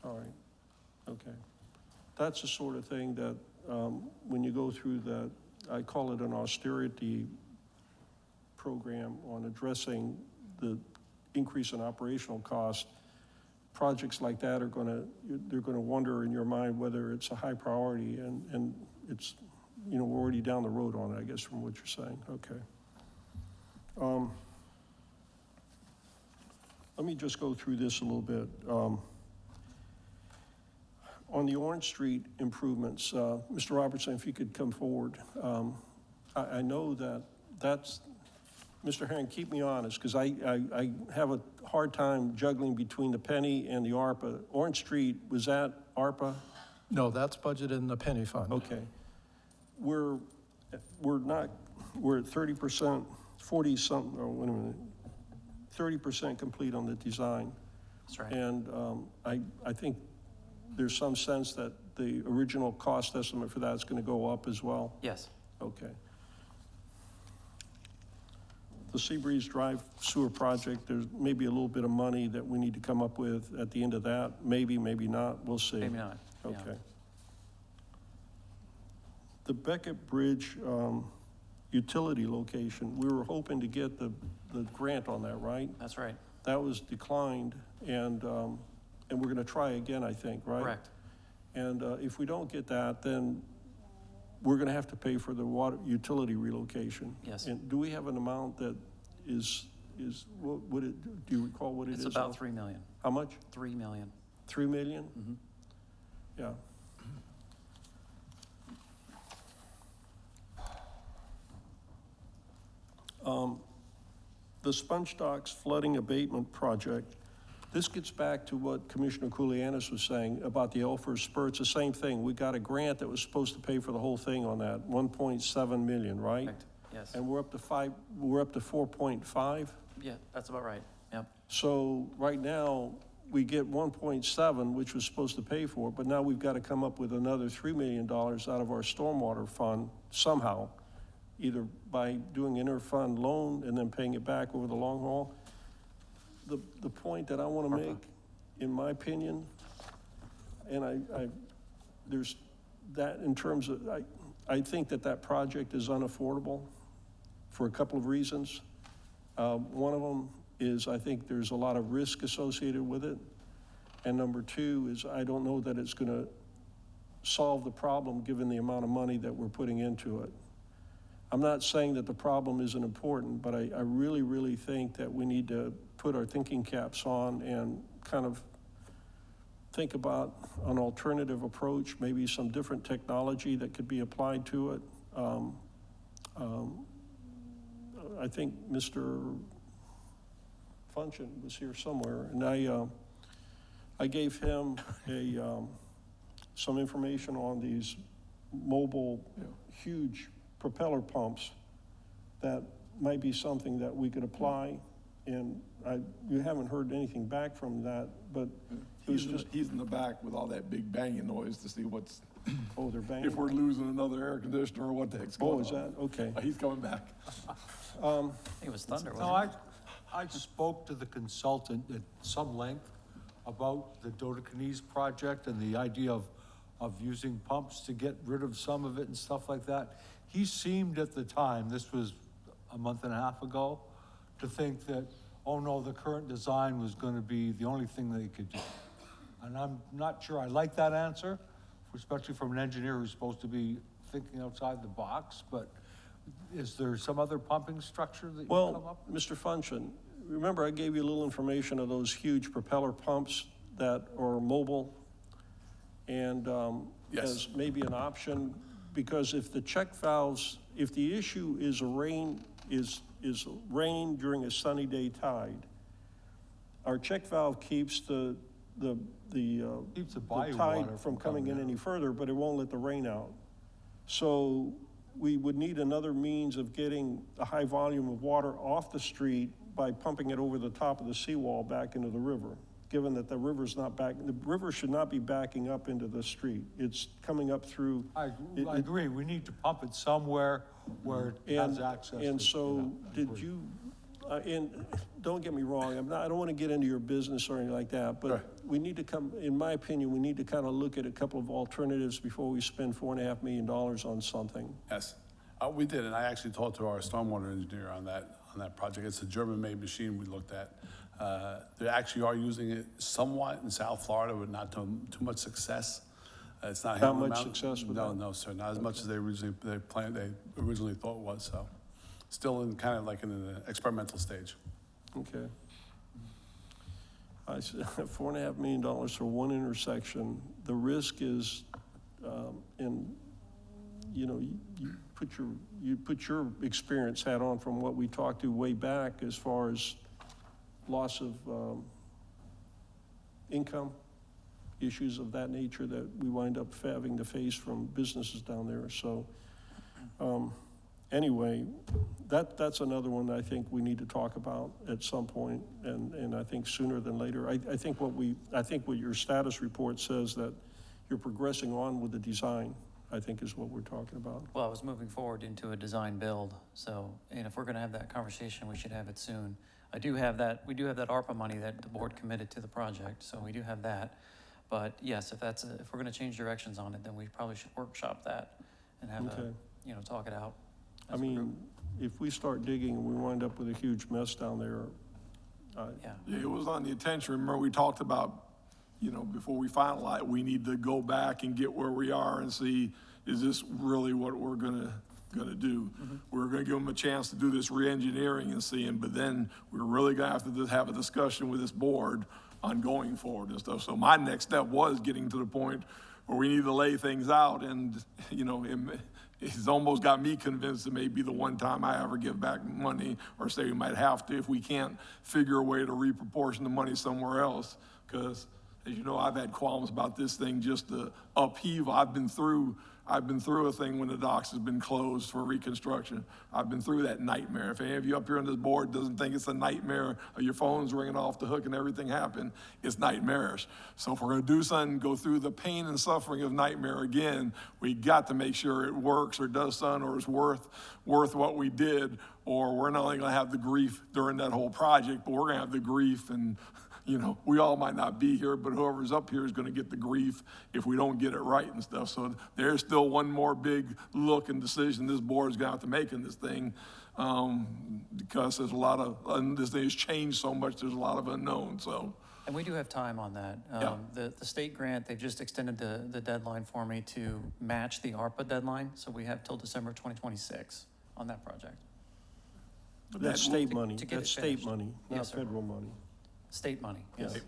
All right. Okay. That's the sort of thing that when you go through that, I call it an austerity program on addressing the increase in operational cost, projects like that are they're gonna wonder in your mind whether it's a high priority, and it's, you know, we're already down the road on it, I guess, from what you're saying. Okay. Let me just go through this a little bit. On the Orange Street improvements, Mr. Robertson, if you could come forward. I know that's, Mr. Herring, keep me honest, because I have a hard time juggling between the penny and the ARPA. Orange Street, was that ARPA? No, that's budgeted in the penny fund. Okay. We're at 30%, 40-something, oh, wait a minute, 30% complete on the design. That's right. And I think there's some sense that the original cost estimate for that is going to go up as well? Yes. Okay. The Seabreeze Drive sewer project, there's maybe a little bit of money that we need to come up with at the end of that. Maybe, maybe not, we'll see. Maybe not. Yeah. Okay. The Beckett Bridge utility location, we were hoping to get the grant on that, right? That's right. That was declined, and we're gonna try again, I think, right? Correct. And if we don't get that, then we're gonna have to pay for the water utility relocation. Yes. And do we have an amount that is, what would it, do you recall what it is? It's about now? 3 million. How much? 3 million. 3 million? Mm-hmm. Yeah. The Sponge Docks flooding abatement project, this gets back to what Commissioner Kulianis was saying about the Elfer Spur. It's the same thing. We got a grant that was supposed to pay for the whole thing on that, 1.7 million, right? Correct. Yes. And we're up to 4.5? Yeah, that's about right. Yep. So right now, we get 1.7, which was supposed to pay for it, but now we've got to come up with another $3 million out of our stormwater fund somehow, either by doing inter-fund loan and then paying it back over the long haul. The point that I want to make, in my opinion, and there's that in terms of, I think that project is unaffordable for a couple of reasons. One of them is I think there's a lot of risk associated with it. And number two is I don't know that it's going to solve the problem given the amount of money that we're putting into it. I'm not saying that the problem isn't important, but I really, really think that we need to put our thinking caps on and kind of think about an alternative approach, maybe some different technology that could be applied to it. I think Mr. Function was here somewhere, and I gave him some information on these mobile, huge propeller pumps that might be something that we could apply, and you haven't heard anything back from that, but it was just, He's in the back with all that big banging noise to see what's, oh, they're banging. if we're losing another air conditioner or what the heck's going on. Oh, is that, okay. He's coming back. I think it was thunder, No, wasn't it? I spoke to the consultant at some length about the Dodecanese project and the idea of using pumps to get rid of some of it and stuff like that. He seemed at the time, this was a month and a half ago, to think that, oh no, the current design was gonna be the only thing they could do. And I'm not sure I like that answer, especially from an engineer who's supposed to be thinking outside the box, but is there some other pumping structure that you come Well, up with? Mr. Function, remember I gave you a little information of those huge propeller pumps that are mobile? And Yes. as maybe an option, because if the check valves, if the issue is rain during a sunny day tide, our check valve keeps the Keeps the bayou water tide from from coming in coming any further, but it won't let the rain out. So we would need another means of getting a high volume of water off the street by pumping it over the top of the seawall back into the river, given that the river should not be backing up into the street. It's coming up through. I agree, we need to pump it somewhere where it has access. And to so, that. did you, and don't get me wrong, I don't want to get into your business or anything like that, but we need to in my opinion, we need to kind of look at a couple of alternatives before we spend $4.5 million on something. Yes, we did, and I actually talked to our stormwater engineer on that. on that project. It's a German-made machine we looked at. They actually are using it somewhat in South Florida, but not too much success. It's not. Not Hammer much Mountain. success with that? No, sir, not as much as they originally thought it was, so. Still in kind of like in the experimental stage. Okay. I said $4.5 million for one intersection. The risk is, you know, you put your experience hat on from what we talked to way back as far as loss of income, issues of that nature that we wind up having to face from businesses down there. So anyway, that's another one I think we need to talk about at some point, and I think sooner than later. I think what your status report says that you're progressing on with the design, I think is what we're talking about. Well, I was moving forward into a design build, so, and if we're gonna have that conversation, we should have it soon. We do have that ARPA money that the board committed to the project, so we do have that. But yes, if we're gonna change directions on it, then we probably should workshop that and have Okay. talk it out. I as a group. mean, if we start digging and we wind up with a huge mess down there, Yeah, Yeah, it was on the attention. Remember, we talked about, before we finalize, we need to go back and get where we are and see, is this really what we're gonna do? We're gonna give them a chance to do this re-engineering and seeing, but then we're really gonna have to have a discussion with this board on going forward and stuff. So my next step was getting to the point where we need to lay things out, and, it's almost got me convinced it may be the one time I ever give back money, or say we might have to if we can't figure a way to reproportion the money somewhere else. Because, as you know, I've had qualms about this thing, just the upheaval. I've been through a thing when the docks has been closed for reconstruction. I've been through that nightmare. If any of you up here on this board doesn't think it's a nightmare, or your phone's ringing off the hook and everything happened, it's nightmarish. So if we're gonna do something, go through the pain and suffering of nightmare again, we got to make sure it works or does something or is worth what we did, or we're not only gonna have the grief during that whole project, but we're gonna have the grief and we all might not be here, but whoever's up here is going to get the grief if we don't get it right and stuff. So there's still one more big look and decision this board's going to have to make in this thing, because there's a lot of, this thing has changed so much, there's a lot of unknowns, so. and we do have time on that. Yeah. The state grant, they've just extended the deadline for me to match the ARPA deadline, so we have till December 2026 on that project. that's state money, to get that's it state finished. money, not Yes, sir. federal money. State money, yes.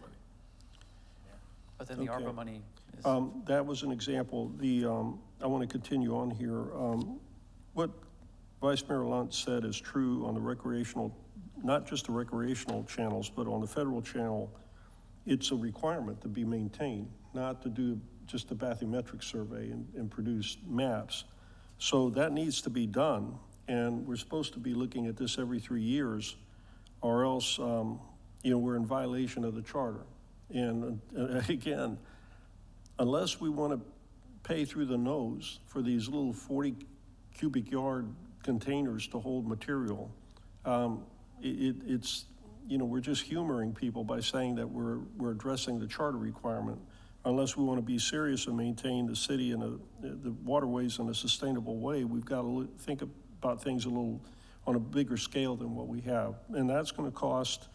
But then the Okay. ARPA money is. That was an example. I want to continue on here. What Vice Mayor Lunt said is true on the recreational, not just the recreational channels, but on the federal channel. It's a requirement to be maintained, not to do just a bathymetric survey and produce maps. So that needs to be done, and we're supposed to be looking at this every 3 years, or else, we're in violation of the charter. And again, unless we want to pay through the nose for these little 40 cubic yard containers to hold material, it's, we're just humoring people by saying that we're addressing the charter requirement. Unless we want to be serious and maintain the city and the waterways in a sustainable way, we've got to think about things a little on a bigger scale than what we have. And that's going to cost,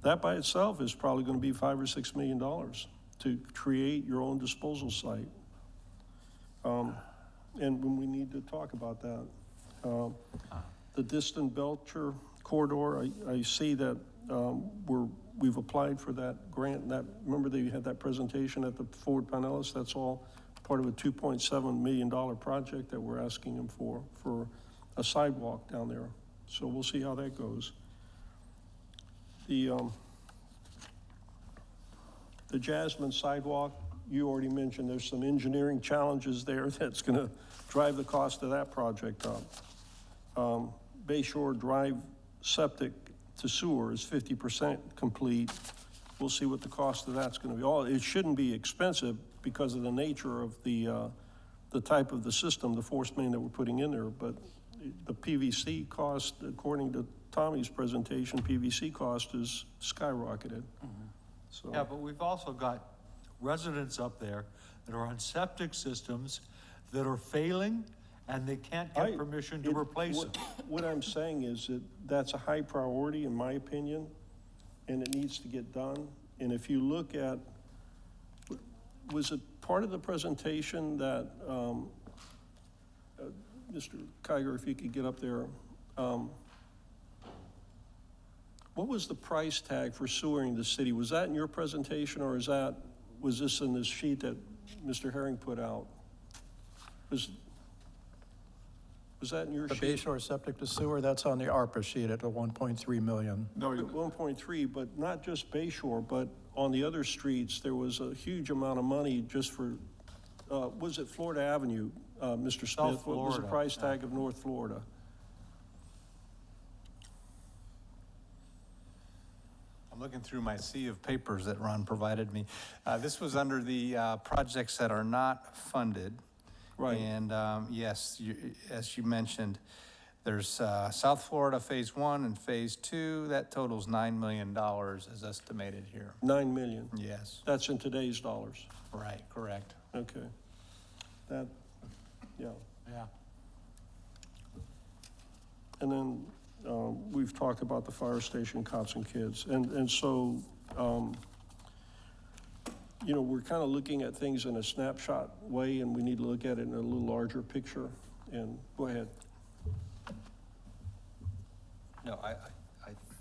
that by itself is probably going to be $5 or $6 million to create your own disposal site. And when we need to talk about that. The distant Belcher corridor, I see that we've applied for that grant. Remember they had that presentation at the Ford Pinellas? That's all part of a $2.7 million project that we're asking them for a sidewalk down there. So we'll see how that goes. The Jasmine sidewalk, you already mentioned there's some engineering challenges there that's gonna drive the cost of that project up. Bayshore Drive septic to sewer is 50% complete. We'll see what the cost of that's gonna be. It shouldn't be expensive because of the nature of the type of the system, the force main that we're putting in there, but the PVC cost, according to Tommy's presentation, PVC cost is skyrocketed. So, Yeah, but we've also got residents up there that are on septic systems that are failing and they can't I- get permission to it- replace what- it. What I'm saying is that that's a high priority, in my opinion, and it needs to get done. And if you look at, was it part of the presentation that, Mr. Kiger, if you could get up there, what was the price tag for sewering the city? Was that in your presentation, or was this in this sheet that Mr. Herring put out? Was that in your The sheet? Bay Shore septic to sewer, that's on the ARPA sheet at the 1.3 million. No, At 1.3, but not just Bay Shore, but on the other streets, there was a huge amount of money just for, was it Florida Avenue, Mr. Smith? South What was the Florida, price tag of North Florida? I'm looking through my sea of papers that Ron provided me. This was under the projects that are not funded. Right. And yes, as you mentioned, there's South Florida Phase 1 and Phase 2. That totals $9 million is estimated here. 9 million. Yes, That's in today's dollars. right, correct. Okay. That, yeah. Yeah. And then we've talked about the fire station, cops and kids. And so, you know, we're kind of looking at things in a snapshot way, and we need to look at it in a little larger picture. And go ahead. No, I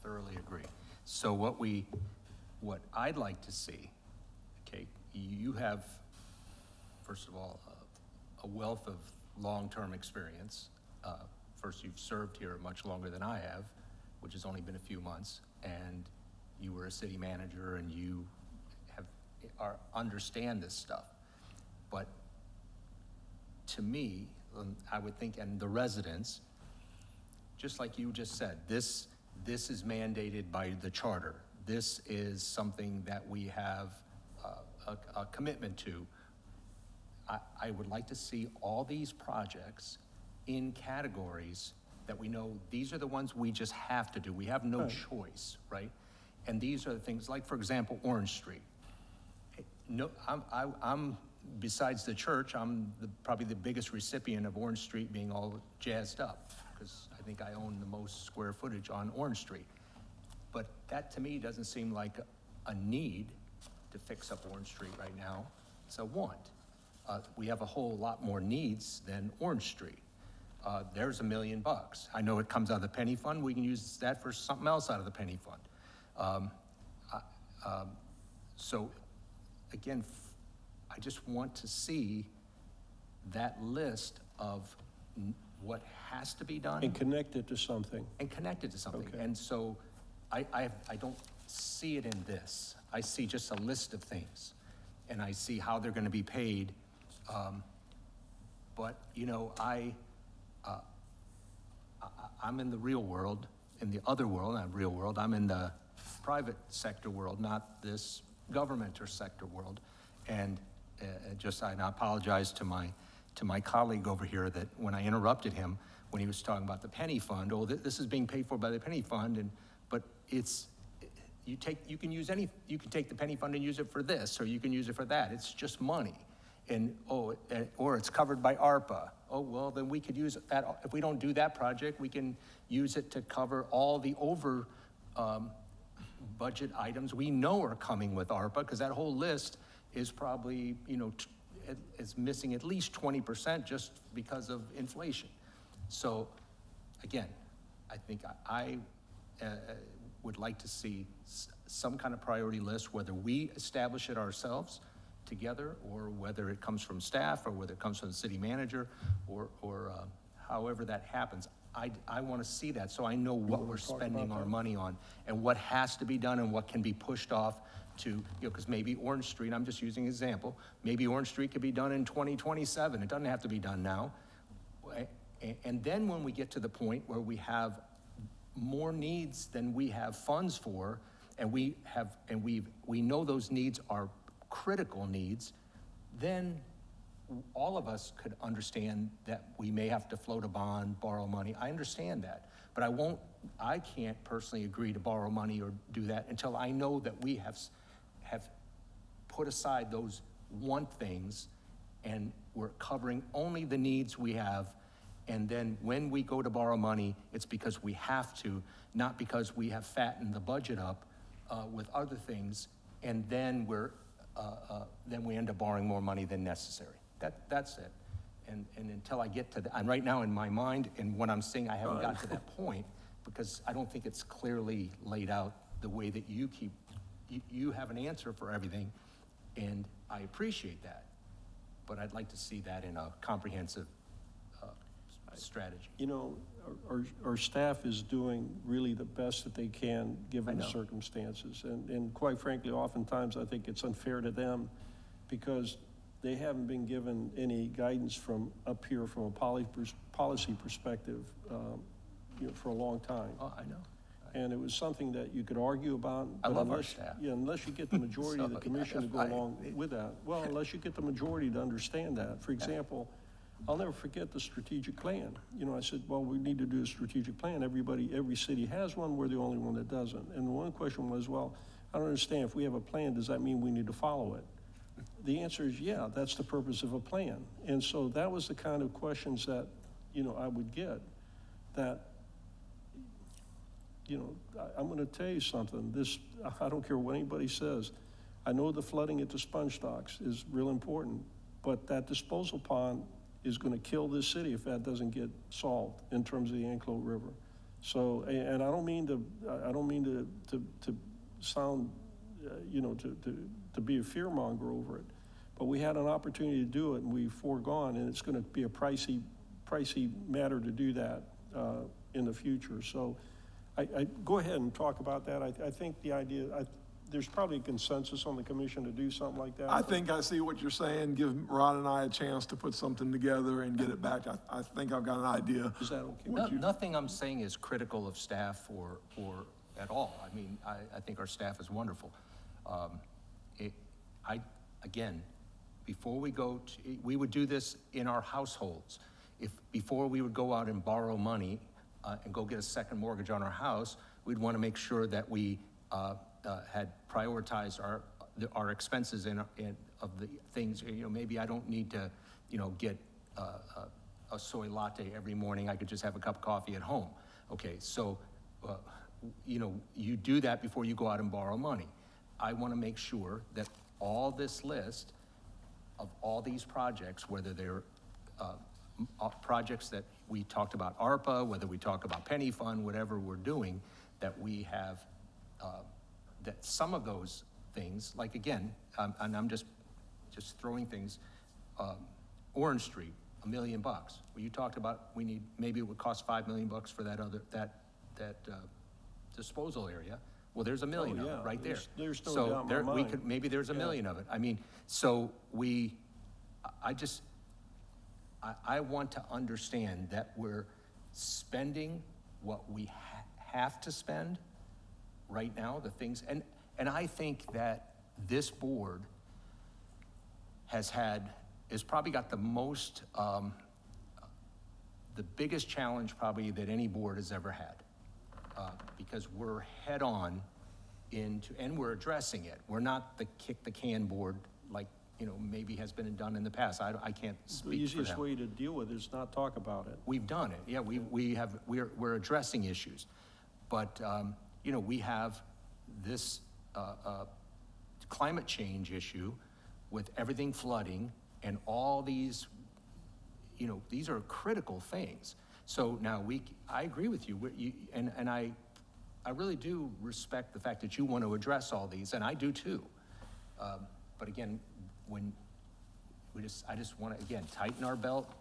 thoroughly agree. So what I'd like to see, okay, you have, first of all, a wealth of long-term experience. First, you've served here much longer than I have, which has only been a few months, and you were a city manager and you understand this stuff. But to me, I would think, and the residents, just like you just said, this is mandated by the charter. This is something that we have a commitment to. I would like to see all these projects in categories that we know, these are the ones we just have to do. We have no choice, right? And these are the things, like, for example, Orange Street. No, I'm besides the church, I'm probably the biggest recipient of Orange Street being all jazzed up, because I think I own the most square footage on Orange Street. But that, to me, doesn't seem like a need to fix up Orange Street right now. It's a want. We have a whole lot more needs than Orange Street. There's $1 million. I know it comes out of the penny fund. We can use that for something else out of the penny fund. So again, I just want to see that list of what has to be done And connect it to something. and connect it to something. Okay. And so I don't see it in this. I see just a list of things, and I see how they're gonna be paid. But, you know, I'm in the real world, in the other world, not real world, I'm in the private sector world, not this government or sector world. And and I apologize to my colleague over here that when I interrupted him, when he was talking about the penny fund, this is being paid for by the penny fund, but you can take the penny fund and use it for this, or you can use it for that. It's just money. Or it's covered by ARPA. Oh, well, then we could use that. If we don't do that project, we can use it to cover all the over budget items we know are coming with ARPA, because that whole list is probably, you know, is missing at least 20% just because of inflation. So, again, I think I would like to see some kind of priority list, whether we establish it ourselves together, or whether it comes from staff, or whether it comes from the city manager, or however that happens. I want to see that, so I know what we're spending our money on, and what has to be done, and what can be pushed off to, you know, because maybe Orange Street, I'm just using an example, maybe Orange Street could be done in 2027. It doesn't have to be done now. And then when we get to the point where we have more needs than we have funds for, and we know those needs are critical needs, then all of us could understand that we may have to float a bond, borrow money. I understand that, but I can't personally agree to borrow money or do that until I know that we have put aside those want things, and we're covering only the needs we have, And then when we go to borrow money, it's because we have to, not because we have fattened the budget up with other things, and then then we end up borrowing more money than necessary. That's it. And until I get to and right now in my mind, and what I'm saying, I haven't got to that point, because I don't think it's clearly laid out the way that you have an answer for everything, and I appreciate that. But I'd like to see that in a comprehensive strategy. You know, our staff is doing really the best that they can, given the know. circumstances. And quite frankly, oftentimes, I think it's unfair to them, because they haven't been given any guidance from up here from a policy perspective, you know, for a long time. Oh, I know. And it was something that you could argue about. I but love our unless- staff. Yeah, unless you get the majority of the So, commission to go I- along with that. Well, unless you get the majority to understand that. For example, I'll never forget the strategic plan. You know, I said, well, we need to do a strategic plan. Every city has one, we're the only one that doesn't. And the one question was, well, I don't understand, if we have a plan, does that mean we need to follow it? The answer is, yeah, that's the purpose of a plan. And so that was the kind of questions that, you know, I would get, that, you know, I'm gonna tell you something, I don't care what anybody says, I know the flooding at the sponge docks is real important, but that disposal pond is gonna kill this city if that doesn't get solved in terms of the Anclote River. So, and I don't mean to sound, you know, to be a fearmonger over it, but we had an opportunity to do it and we foregone, and it's gonna be a pricey matter to do that in the future. So I go ahead and talk about that. I think the idea, there's probably a consensus on the commission to do something like that. I think I see what you're saying. Give Ron and I a chance to put something together and get it back. I think I've got an idea. Is that okay? Nothing I'm saying is critical of staff or at all. I mean, I think our staff is wonderful. Again, before we go to, we would do this in our households. Before we would go out and borrow money and go get a second mortgage on our house, we'd want to make sure that we had prioritized our expenses of the things, you know, maybe I don't need to, you know, get a soy latte every morning. I could just have a cup of coffee at home. Okay, so, you know, you do that before you go out and borrow money. I want to make sure that all this list of all these projects, whether they're projects that we talked about ARPA, whether we talk about Penny Fund, whatever we're doing, that we have, that some of those things, like again, and I'm just throwing things, Orange Street, $1 million. Well, you talked about maybe it would cost $5 million for that disposal area. Well, there's $1 million of it right there. There's no doubt in my So mind. maybe there's $1 million of it. I mean, so I want to understand that we're spending what we have to spend right now, the things, and I think that this board has probably got the most, the biggest challenge probably that any board has ever had. Because we're head on and we're addressing it. We're not the kick the can board like, you know, maybe has been done in the past. I can't The speak for easiest them. way to deal with it is not talk about it. We've done it, yeah, we're addressing issues. But, you know, we have this climate change issue with everything flooding and all these, you know, these are critical things. So now I agree with you, and I really do respect the fact that you want to address all these, and I do too. But again, I just want to, again, tighten our belt,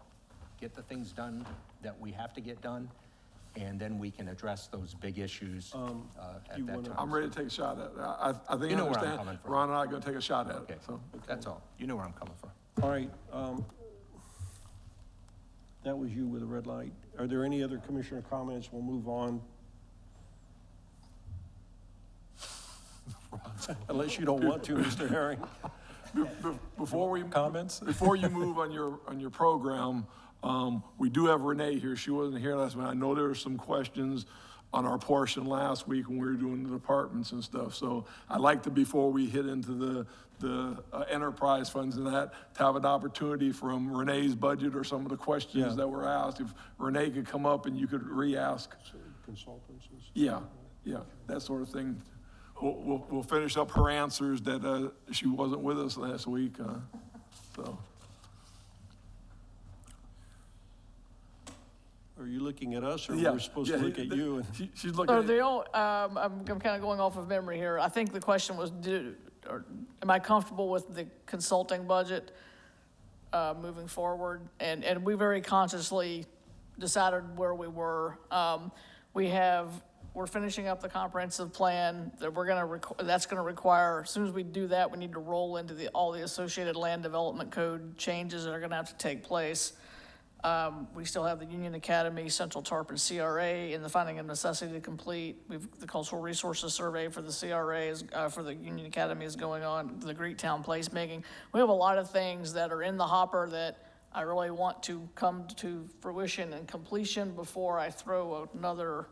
get the things done that we have to get done, and then we can address those big issues at that time. I'm ready to take a shot at it. I think You I know where I'm understand. coming from. Ron and I are going to take a shot at Okay, it. So. that's all. You know where I'm coming from. All right, that was you with a red light. Are there any other commissioner comments? We'll move on. Unless you don't want to, Mr. Herring. Before we Comments? before you move on your program, We do have Renee here. She wasn't here last week. I know there were some questions on our portion last week when we were doing the departments and stuff. So I'd like to, before we hit into the enterprise funds and that, to have an opportunity from Renee's budget or some of the questions that were asked. If Renee could come up and you could re-ask. Consultants and stuff. Yeah, that sort of thing. We'll finish up her answers that she wasn't with us last week, so. Are you looking at us, or Yeah, we're supposed to yeah, look at you? She's looking So at, I'm kind of going off of memory here. I think the question was, am I comfortable with the consulting budget moving forward? And we very consciously decided where we were. We're finishing up the comprehensive plan that that's gonna require, as soon as we do that, we need to roll into all the associated land development code changes that are gonna have to take place. We still have the Union Academy, Central Tarpon CRA, and the finding of necessity to complete. The cultural resources survey for the CRA for the Union Academy is going on, the Greektown placemaking. We have a lot of things that are in the hopper that I really want to come to fruition and completion before I throw another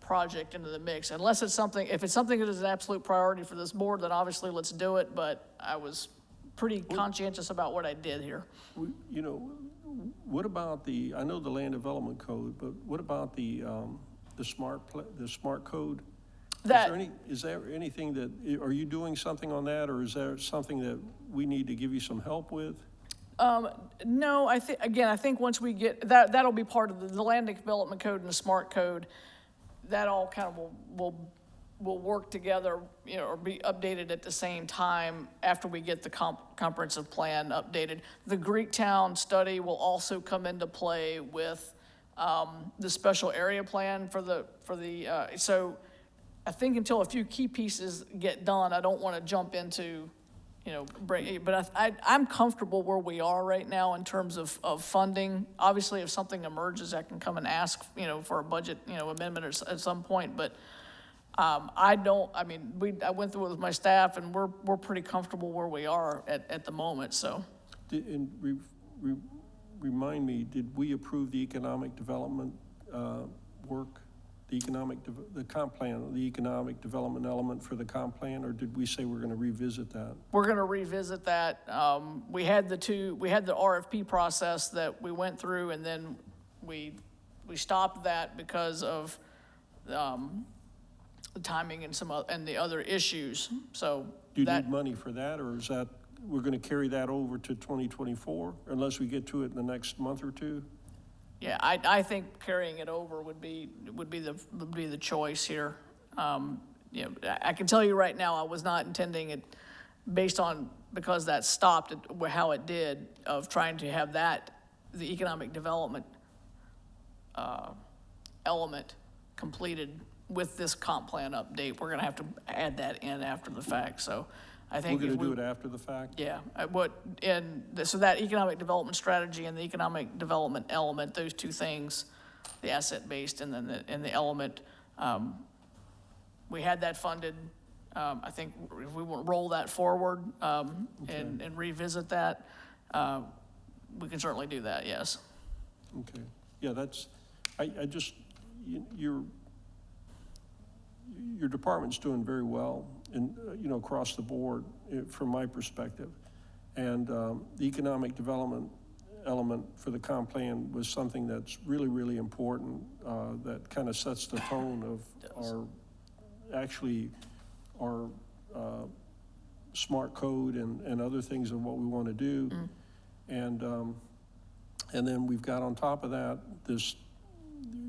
project into the mix. If it's something that is an absolute priority for this board, then obviously let's do it, but I was pretty conscientious about what I did here. You know, what about I know the land development code, but what about the smart code? Is there anything are you doing something on that, or is there something that we need to give you some help with? No, I think once we get, that'll be part of the land development code and the smart code. That all kind of will work together, you know, or be updated at the same time after we get the comprehensive plan updated. The Greektown study will also come into play with the special area plan so I think until a few key pieces get done, I don't want to jump into, you know, but I'm comfortable where we are right now in terms of funding. Obviously, if something emerges, I can come and ask, you know, for a budget, you know, amendment at some point, but I went through it with my staff, and we're pretty comfortable where we are at the moment, so. Remind me, did we approve the economic development work? The comp plan, the economic development element for the comp plan, or did we say we're gonna revisit that? We're gonna revisit that. We had the RFP process that we went through, and then we stopped that because of the timing and the other issues, so. Do you need money for that, or is that, we're gonna carry that over to 2024, unless we get to it in the next month or two? Yeah, I think carrying it over would be the choice here. You know, I can tell you right now, I was not intending it because that stopped how it did, of trying to have the economic development element completed with this comp plan update. We're gonna have to add that in after the fact, so I think. We're gonna do it after the fact? Yeah, so that economic development strategy and the economic development element, those two things, the asset-based and then the element, we had that funded. I think if we want to roll that forward, and revisit that, we can certainly do that, yes. Okay, yeah, your department's doing very well, and, you know, across the board, from my perspective. And the economic development element for the comp plan was something that's really, really important, that kind of sets the tone of our smart code and other things of what we want to do. And then we've got on top of that,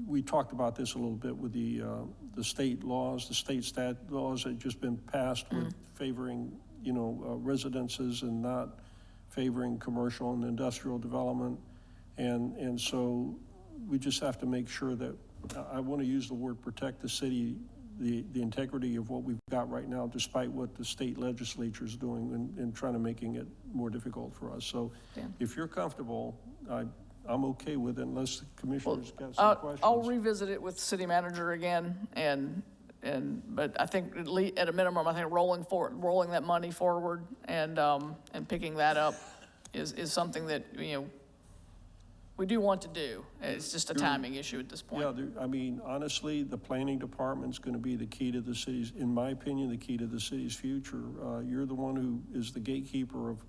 we talked about this a little bit with the state laws, the state stat laws that had just been passed with favoring, you know, residences and not favoring commercial and industrial development. And so we just have to make sure that, I want to use the word protect the city, the integrity of what we've got right now, despite what the state legislature is doing and trying to making it more difficult for us. So if you're comfortable, I'm okay with it unless the commissioners got some questions. I'll revisit it with the city manager again, but I think at a minimum, I think rolling that money forward and picking that up is something that, you know, we do want to do. It's just a timing issue at this Yeah, point. I mean, honestly, the planning department's gonna be the key to the city's, in my opinion, the key to the city's future. You're the one who is the gatekeeper of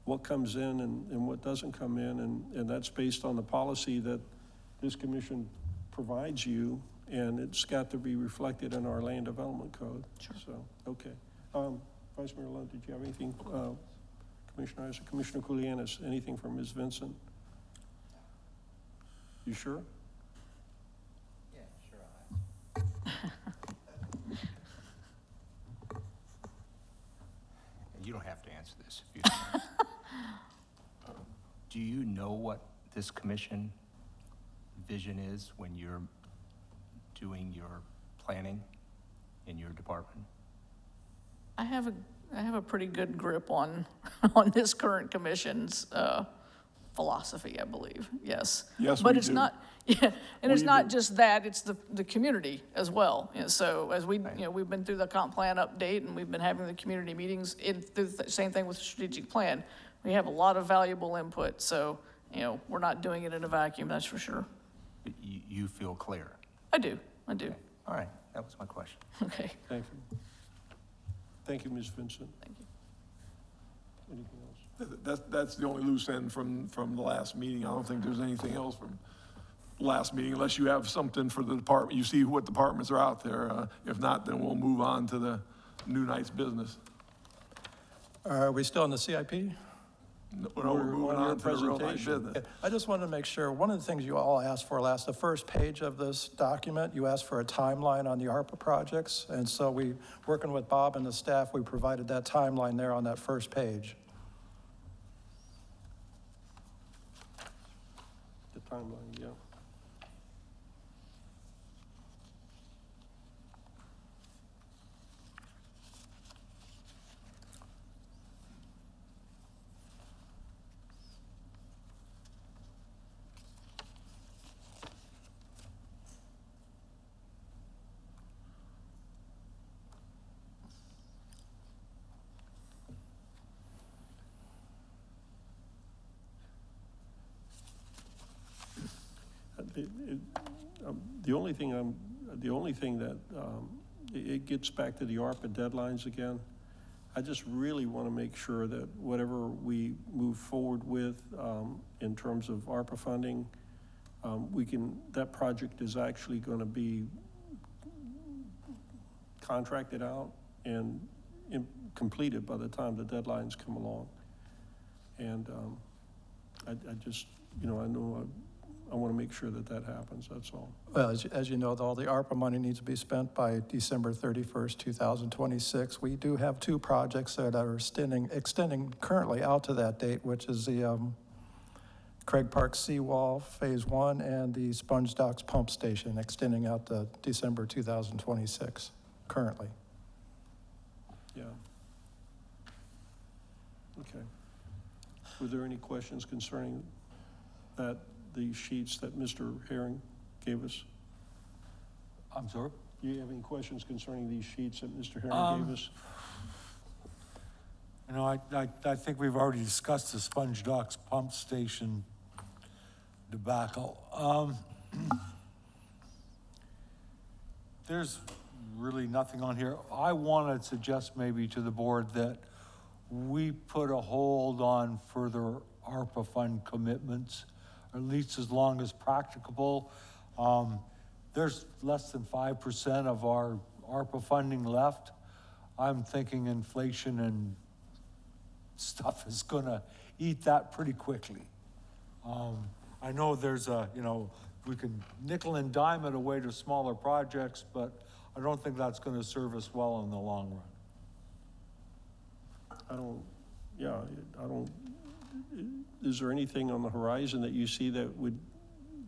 what comes in and what doesn't come in, and that's based on the policy that this commission provides you, and it's got to be reflected in our land development code. Sure. So, okay. Vice Mayor Lund, did you have anything? Commissioner Isaac, Commissioner Kulianis, anything from Ms. Vincent? You sure? Yeah, sure. And you don't have to answer this if you don't. Do you know what this commission vision is when you're doing your planning in your department? I have a pretty good grip on, on this current commission's, philosophy, I believe, yes. Yes, But we it's do. not, yeah, and it's We not do. just that, it's the community as well. And so as we, we've been through the comp plan update and we've been having the community meetings through the same thing with the strategic plan. We have a lot of valuable input, so, we're not doing it in a vacuum, that's for sure. You feel clear? I do. All right, that was my question. Okay. Thank you. Thank you, Ms. Vincent. Thank you. Anything else? That's the only loose end from the last meeting. I don't think there's anything else from last meeting, unless you have something for the department. You see what departments are out there. If not, then we'll move on to the new night's business. Are we still in the CIP? No, we're moving on your on to the real night presentation. business. I just wanted to make sure, one of the things you all asked for the first page of this document, you asked for a timeline on the ARPA projects. And so working with Bob and the staff, we provided that timeline there on that first page. The timeline, yeah. The only thing that, it gets back to the ARPA deadlines again. I just really want to make sure that whatever we move forward with, in terms of ARPA funding, that project is actually going to be contracted out and completed by the time the deadlines come along. And, I just, I want to make sure that happens, that's all. Well, as you know, all the ARPA money needs to be spent by December 31st, 2026. We do have two projects that are extending currently out to that date, which is the Craig Park Seawall Phase 1 and the Sponge Docks Pump Station, extending out to December 2026 currently. Yeah. Okay. Were there any questions concerning the sheets that Mr. Herring gave us? I'm sorry? Do you have any questions concerning these sheets that Mr. Herring gave us? I think we've already discussed the Sponge Docks Pump Station debacle. There's really nothing on here. I want to suggest maybe to the board that we put a hold on further ARPA fund commitments, or at least as long as practicable. There's less than 5% of our ARPA funding left. I'm thinking inflation and stuff is gonna eat that pretty quickly. I know there's we can nickel and dime it away to smaller projects, but I don't think that's gonna serve us well in the long run. Is there anything on the horizon that you see that would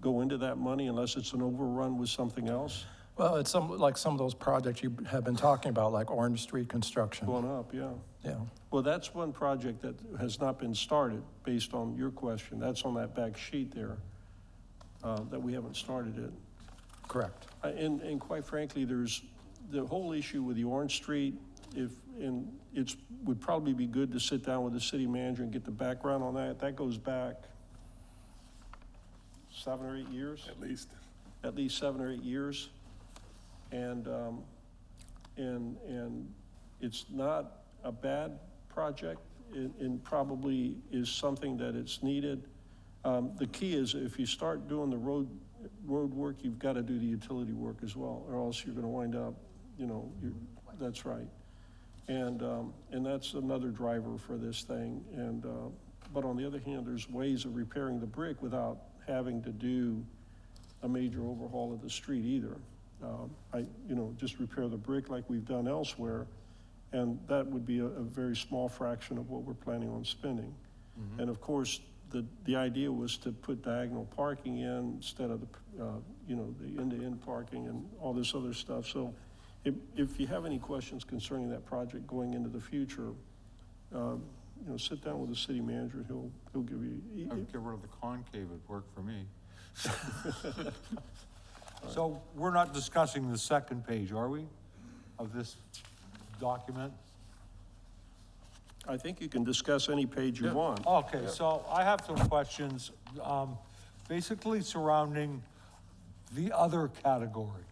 go into that money unless it's an overrun with something else? Well, it's some of those projects you have been talking about, like Orange Street construction. Going up, yeah. Yeah. Well, that's one project that has not been started, based on your question. That's on that back sheet there, that we haven't started it. Correct. And quite frankly, there's the whole issue with the Orange Street, would probably be good to sit down with the city manager and get the background on that. That goes back, 7 or 8 years. At least. At least 7 or 8 years. And it's not a bad project, and probably is something that it's needed. The key is if you start doing the road work, you've got to do the utility work as well, or else you're going to wind up, that's right. And that's another driver for this thing. And, but on the other hand, there's ways of repairing the brick without having to do a major overhaul of the street either. Just repair the brick like we've done elsewhere, and that would be a very small fraction of what we're planning on spending. And of course, the idea was to put diagonal parking in instead of the end-to-end parking and all this other stuff. So if you have any questions concerning that project going into the future, sit down with the city manager, he'll give you. I'd get rid of the concave, it'd work for me. So we're not discussing the second page, are we, of this document? I think you can discuss any page you want. Okay, so I have some questions, basically surrounding the other category.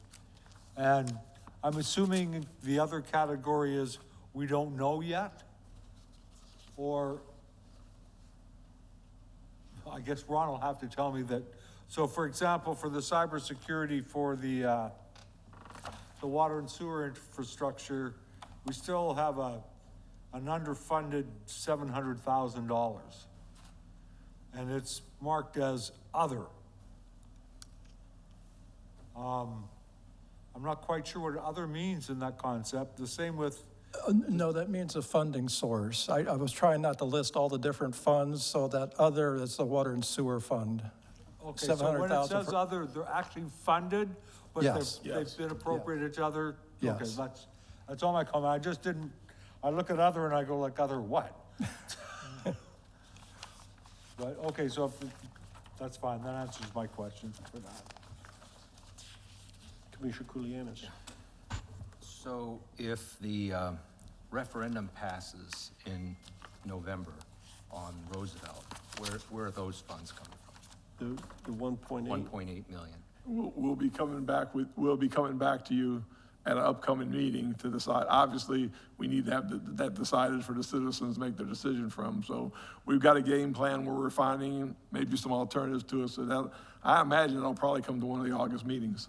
And I'm assuming the other category is we don't know yet? Or, I guess Ron will have to tell me that. So for example, for the cybersecurity for the water and sewer infrastructure, we still have an underfunded $700,000. And it's marked as other. I'm not quite sure what other means in that concept. The same with, No, that means a funding source. I was trying not to list all the different funds, so that other is the water and sewer fund. okay, so when it 700,000 says for- other, they're actually funded, but Yes. they've been appropriated to other? Okay, Yes. that's all my comment. I just didn't, I look at other and I go like, other what? But, okay, so that's fine. That answers my question for that. Commissioner Kulianis. So if the referendum passes in November on Roosevelt, where are those funds coming from? The 1.8. 1.8 million. We'll be coming back to you at an upcoming meeting to decide. Obviously, we need to have that decided for the citizens to make their decision from. So we've got a game plan where we're finding maybe some alternatives to it. So that, I imagine it'll probably come to one of the August meetings.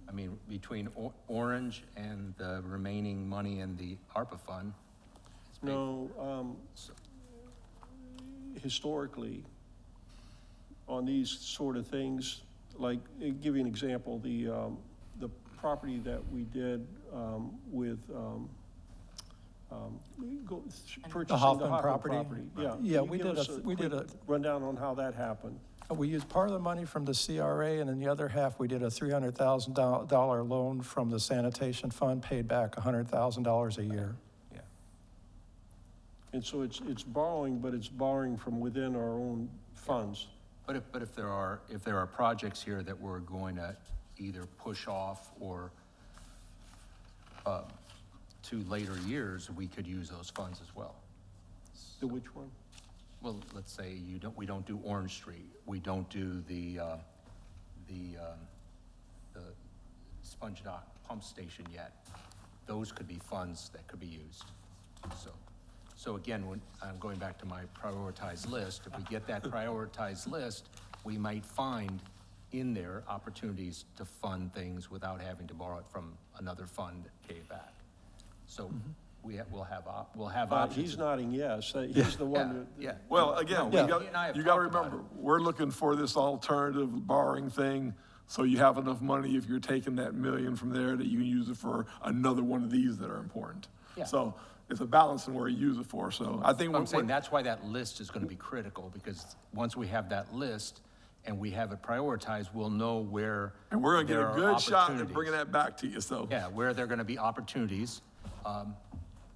I mean, between Orange and the remaining money in the ARPA fund. it's big. No, historically, on these sort of things, like, give you an example, the property that we did with purchasing the Hoffman Hoffman property? property. Yeah. Yeah, Can you we give did us we did quick rundown on how that happened. We used part of the money from the CRA, and then the other half, we did a $300,000 loan from the sanitation fund, paid back $100,000 a year. Yeah. And so it's borrowing, but it's borrowing from within our own funds. But if there are projects here that we're going to either push off or to later years, we could use those funds as well. The which one? Well, let's say we don't do Orange Street, we don't do the sponge dock pump station yet. Those could be funds that could be used. So again, when I'm going back to my prioritized list, if we get that prioritized list, we might find in there opportunities to fund things without having to borrow it from another fund that pay back. So we'll have options. He's nodding yes. He's the one that. Yeah. Well, again, No, he and I have you got to talked about remember, we're looking for this alternative borrowing thing, so you have enough money if you're taking that million from there that you can use it for another one of these that are important. Yeah. So it's a balance in where you use it for, so I think. I'm saying that's why that list is gonna be critical, because once we have that list and we have it prioritized, we'll know where And we're gonna get there a are good shot at opportunities. bringing that back to you, so. Yeah, where there are gonna be opportunities,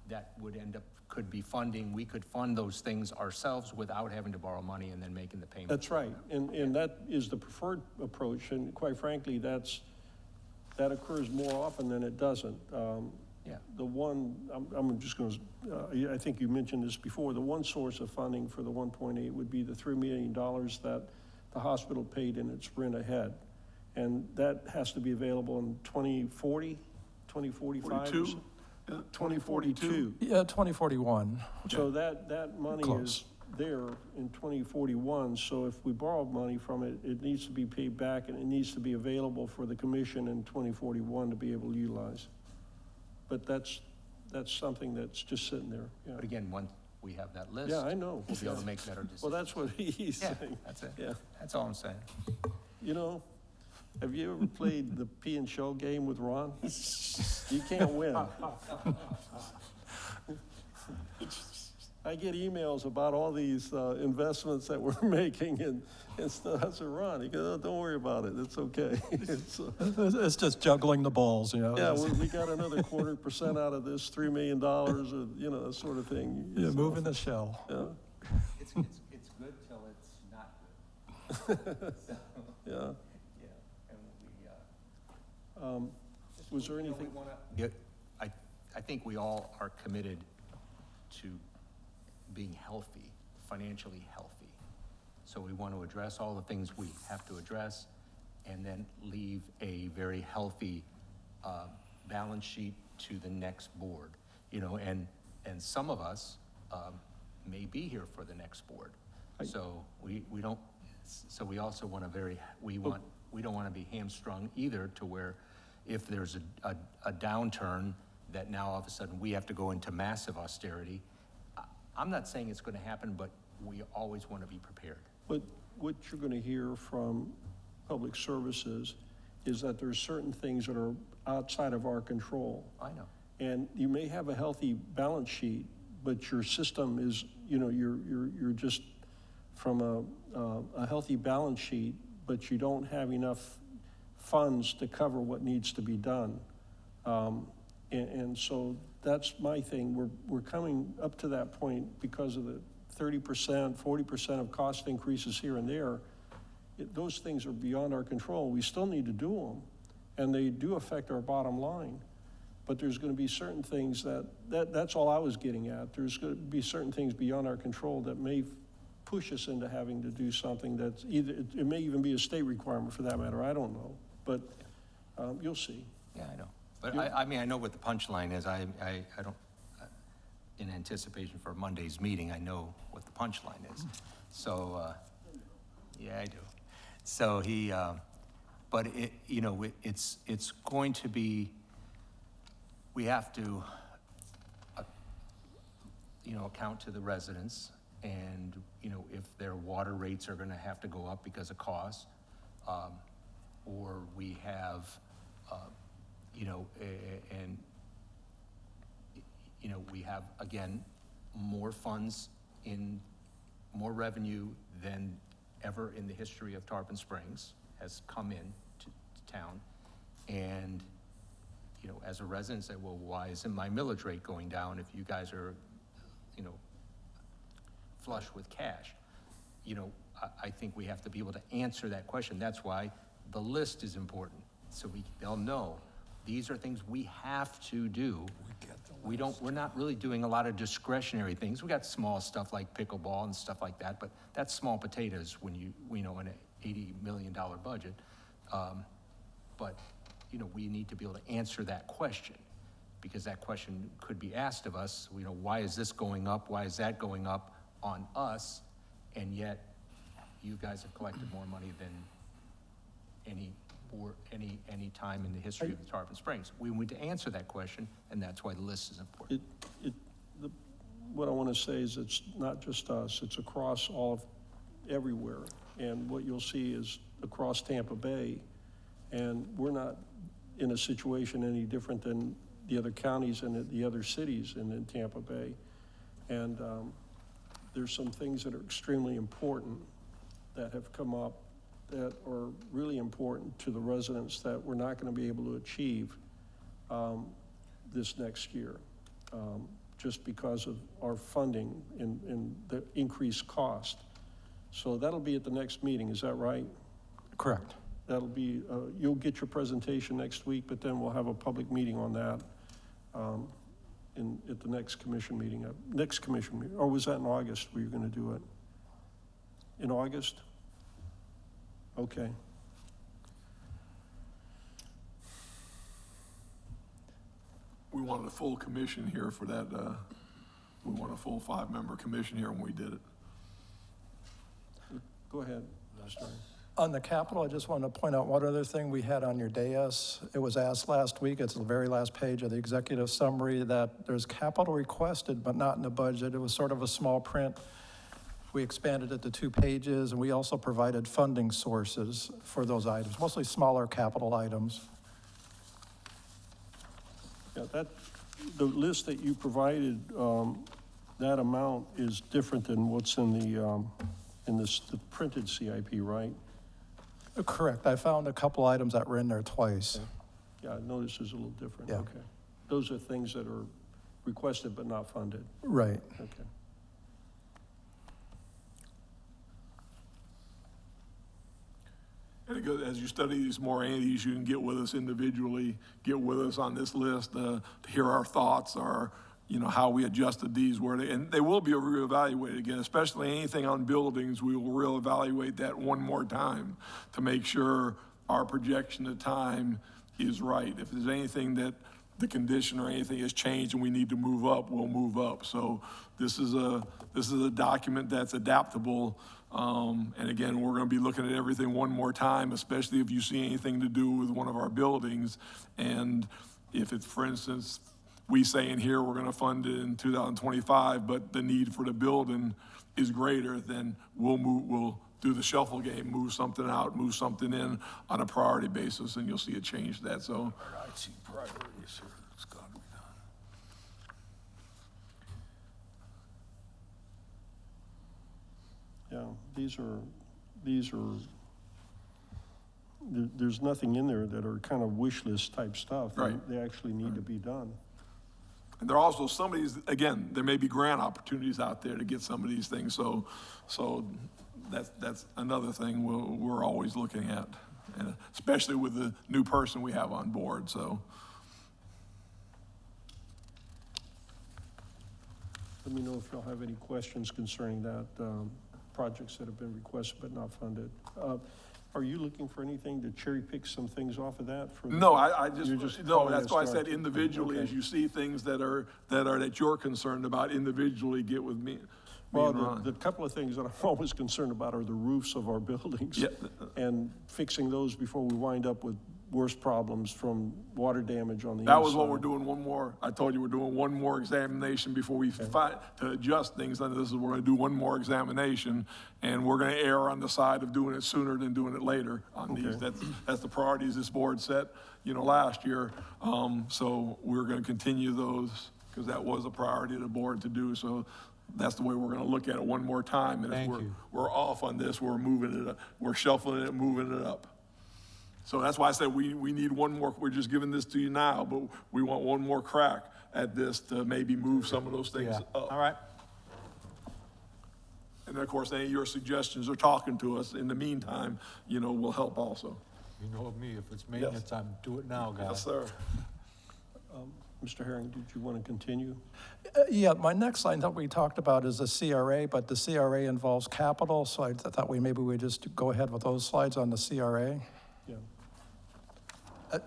that would end up, could be funding, we could fund those things ourselves without having to borrow money and then making the payment. That's right, and that is the preferred approach, and quite frankly, that occurs more often than it doesn't. Yeah. The one, I'm just going to, I think you mentioned this before, the one source of funding for the 1.8 would be the $3 million that the hospital paid in its rent ahead. And that has to be available in 2040, 2045? 42? 2042. Yeah, 2041. So that money Close. is there in 2041, so if we borrow money from it, it needs to be paid back, and it needs to be available for the commission in 2041 to be able to utilize. But that's something that's just sitting there, yeah. But again, once we have that list. Yeah, I know. We'll be able to make better decisions. Well, that's what he's Yeah, saying. that's it. Yeah. That's all I'm saying. You know, have you ever played the P and Show game with Ron? You can't win. I get emails about all these investments that we're making and stuff. I said, Ron, he goes, oh, don't worry about it, it's okay. It's just juggling the balls, you know. Yeah, we got another 0.25% out of this, $3 million, or, you know, that sort of thing. Yeah, So, moving the shell. Yeah, It's good till it's not good. So, yeah. yeah, and we, Was there you know, anything? I think we all are committed to being healthy, financially healthy. So we want to address all the things we have to address and then leave a very healthy balance sheet to the next board. You know, and some of us may be here for the next board. So we don't, so we also want to we don't want to be hamstrung either to where if there's a downturn that now all of a sudden we have to go into massive austerity. I'm not saying it's going to happen, but we always want to be prepared. But what you're going to hear from public services is that there's certain things that are outside of our control. I know. And you may have a healthy balance sheet, but your system is, you know, you're just from a healthy balance sheet, but you don't have enough funds to cover what needs to be done. And so that's my thing. We're coming up to that point because of the 30%, 40% of cost increases here and there. Those things are beyond our control. We still need to do them, and they do affect our bottom line. But there's going to be certain things that's all I was getting at. There's going to be certain things beyond our control that may push us into having to do something that's either, it may even be a state requirement for that matter, I don't know. But you'll see. Yeah, I know. But I mean, I know what the punchline is. I don't, in anticipation for Monday's meeting, I know what the punchline is. So, yeah, I do. So but it, you know, it's going to be, we have to, you know, account to the residents and, you know, if their water rates are gonna have to go up because of cost, or we have, you know, and, you know, we have, again, more funds more revenue than ever in the history of Tarpon Springs has come in to town. And, you know, as a resident, say, well, why isn't my millage rate going down if you guys are, you know, flush with cash? You know, I think we have to be able to answer that question. That's why the list is important. So they'll know, these are things we have to do. We're not really doing a lot of discretionary things. We got small stuff like pickleball and stuff like that, but that's small potatoes when you know, in an $80 million budget. But, you know, we need to be able to answer that question, because that question could be asked of us, you know, why is this going up? Why is that going up on us? And yet, you guys have collected more money than any time in the history of Tarpon Springs. We need to answer that question, and that's why the list is important. What I want to say is it's not just us, it's across everywhere. And what you'll see is across Tampa Bay, and we're not in a situation any different than the other counties and the other cities in Tampa Bay. And there's some things that are extremely important that have come up that are really important to the residents that we're not going to be able to achieve this next year, just because of our funding and the increased cost. So that'll be at the next meeting, is that right? Correct. That'll be, you'll get your presentation next week, but then we'll have a public meeting on that. at the next commission meeting, or was that in August, were you gonna do it? In August? Okay. We wanted a full commission here for that, we want a full 5-member commission here when we did it. Go ahead, Mr. On the capital, I just wanted to point out one other thing we had on your dais. It was asked last week, it's the very last page of the executive summary, that there's capital requested but not in the budget. It was sort of a small print. We expanded it to 2 pages, and we also provided funding sources for those items, mostly smaller capital items. Yeah, the list that you provided, that amount is different than what's in the printed CIP, right? Correct. I found a couple items that were in there twice. Yeah, I noticed it's a little different. Yeah. Okay. Those are things that are requested but not funded. Right. Okay. And it goes, as you study these more, Andes, you can get with us individually, get with us on this list to hear our thoughts, our, how we adjusted these, and they will be reevaluated again, especially anything on buildings. We will reevaluate that one more time to make sure our projection of time is right. If there's anything that the condition or anything has changed and we need to move up, we'll move up. So this is a document that's adaptable. And again, we're going to be looking at everything one more time, especially if you see anything to do with one of our buildings. And if it's, for instance, we say in here we're going to fund it in 2025, but the need for the building is greater, then we'll do the shuffle game, move something out, move something in on a priority basis, and you'll see a change to that. So I see priorities here, it's got to be done. Yeah, there's nothing in there that are kind of wish list type stuff. Right. They actually need to be done. And there are also some of these, again, there may be grant opportunities out there to get some of these things. So that's another thing we're always looking at, and especially with the new person we have on board. So Let me know if y'all have any questions concerning that, projects that have been requested but not funded. Are you looking for anything to cherry pick some things off of that? no, I You're just, calling no, that's it why I start. said individually, Okay. as you see things that you're concerned about, individually get with me. Well, and Ron. the couple of things that I'm always concerned about are the roofs of our buildings. Yeah. And fixing those before we wind up with worse problems from water damage on the inside. That was what we're doing, one more, I told you, we're doing one more examination before we find, to adjust things. And this is, we're gonna do one more examination, and we're gonna err on the side of doing it sooner than doing it later on these. Okay. That's the priorities this board set, last year. So we're gonna continue those, because that was a priority of the board to do. So that's the way we're gonna look at it one more time. And if Thank you. we're off on this, we're moving it up, we're shuffling it, moving it up. So that's why I said we need one more, we're just giving this to you now, but we want one more crack at this to maybe move some of those things Yeah. up. All right. And then, of course, any of your suggestions or talking to us in the meantime, will help also. You know me, if it's maintenance, I'm do it now, guys. Yes, sir. Mr. Herring, did you want to continue? Yeah, my next line that we talked about is the CRA, but the CRA involves capital, so I thought maybe we just go ahead with those slides on the CRA. Yeah.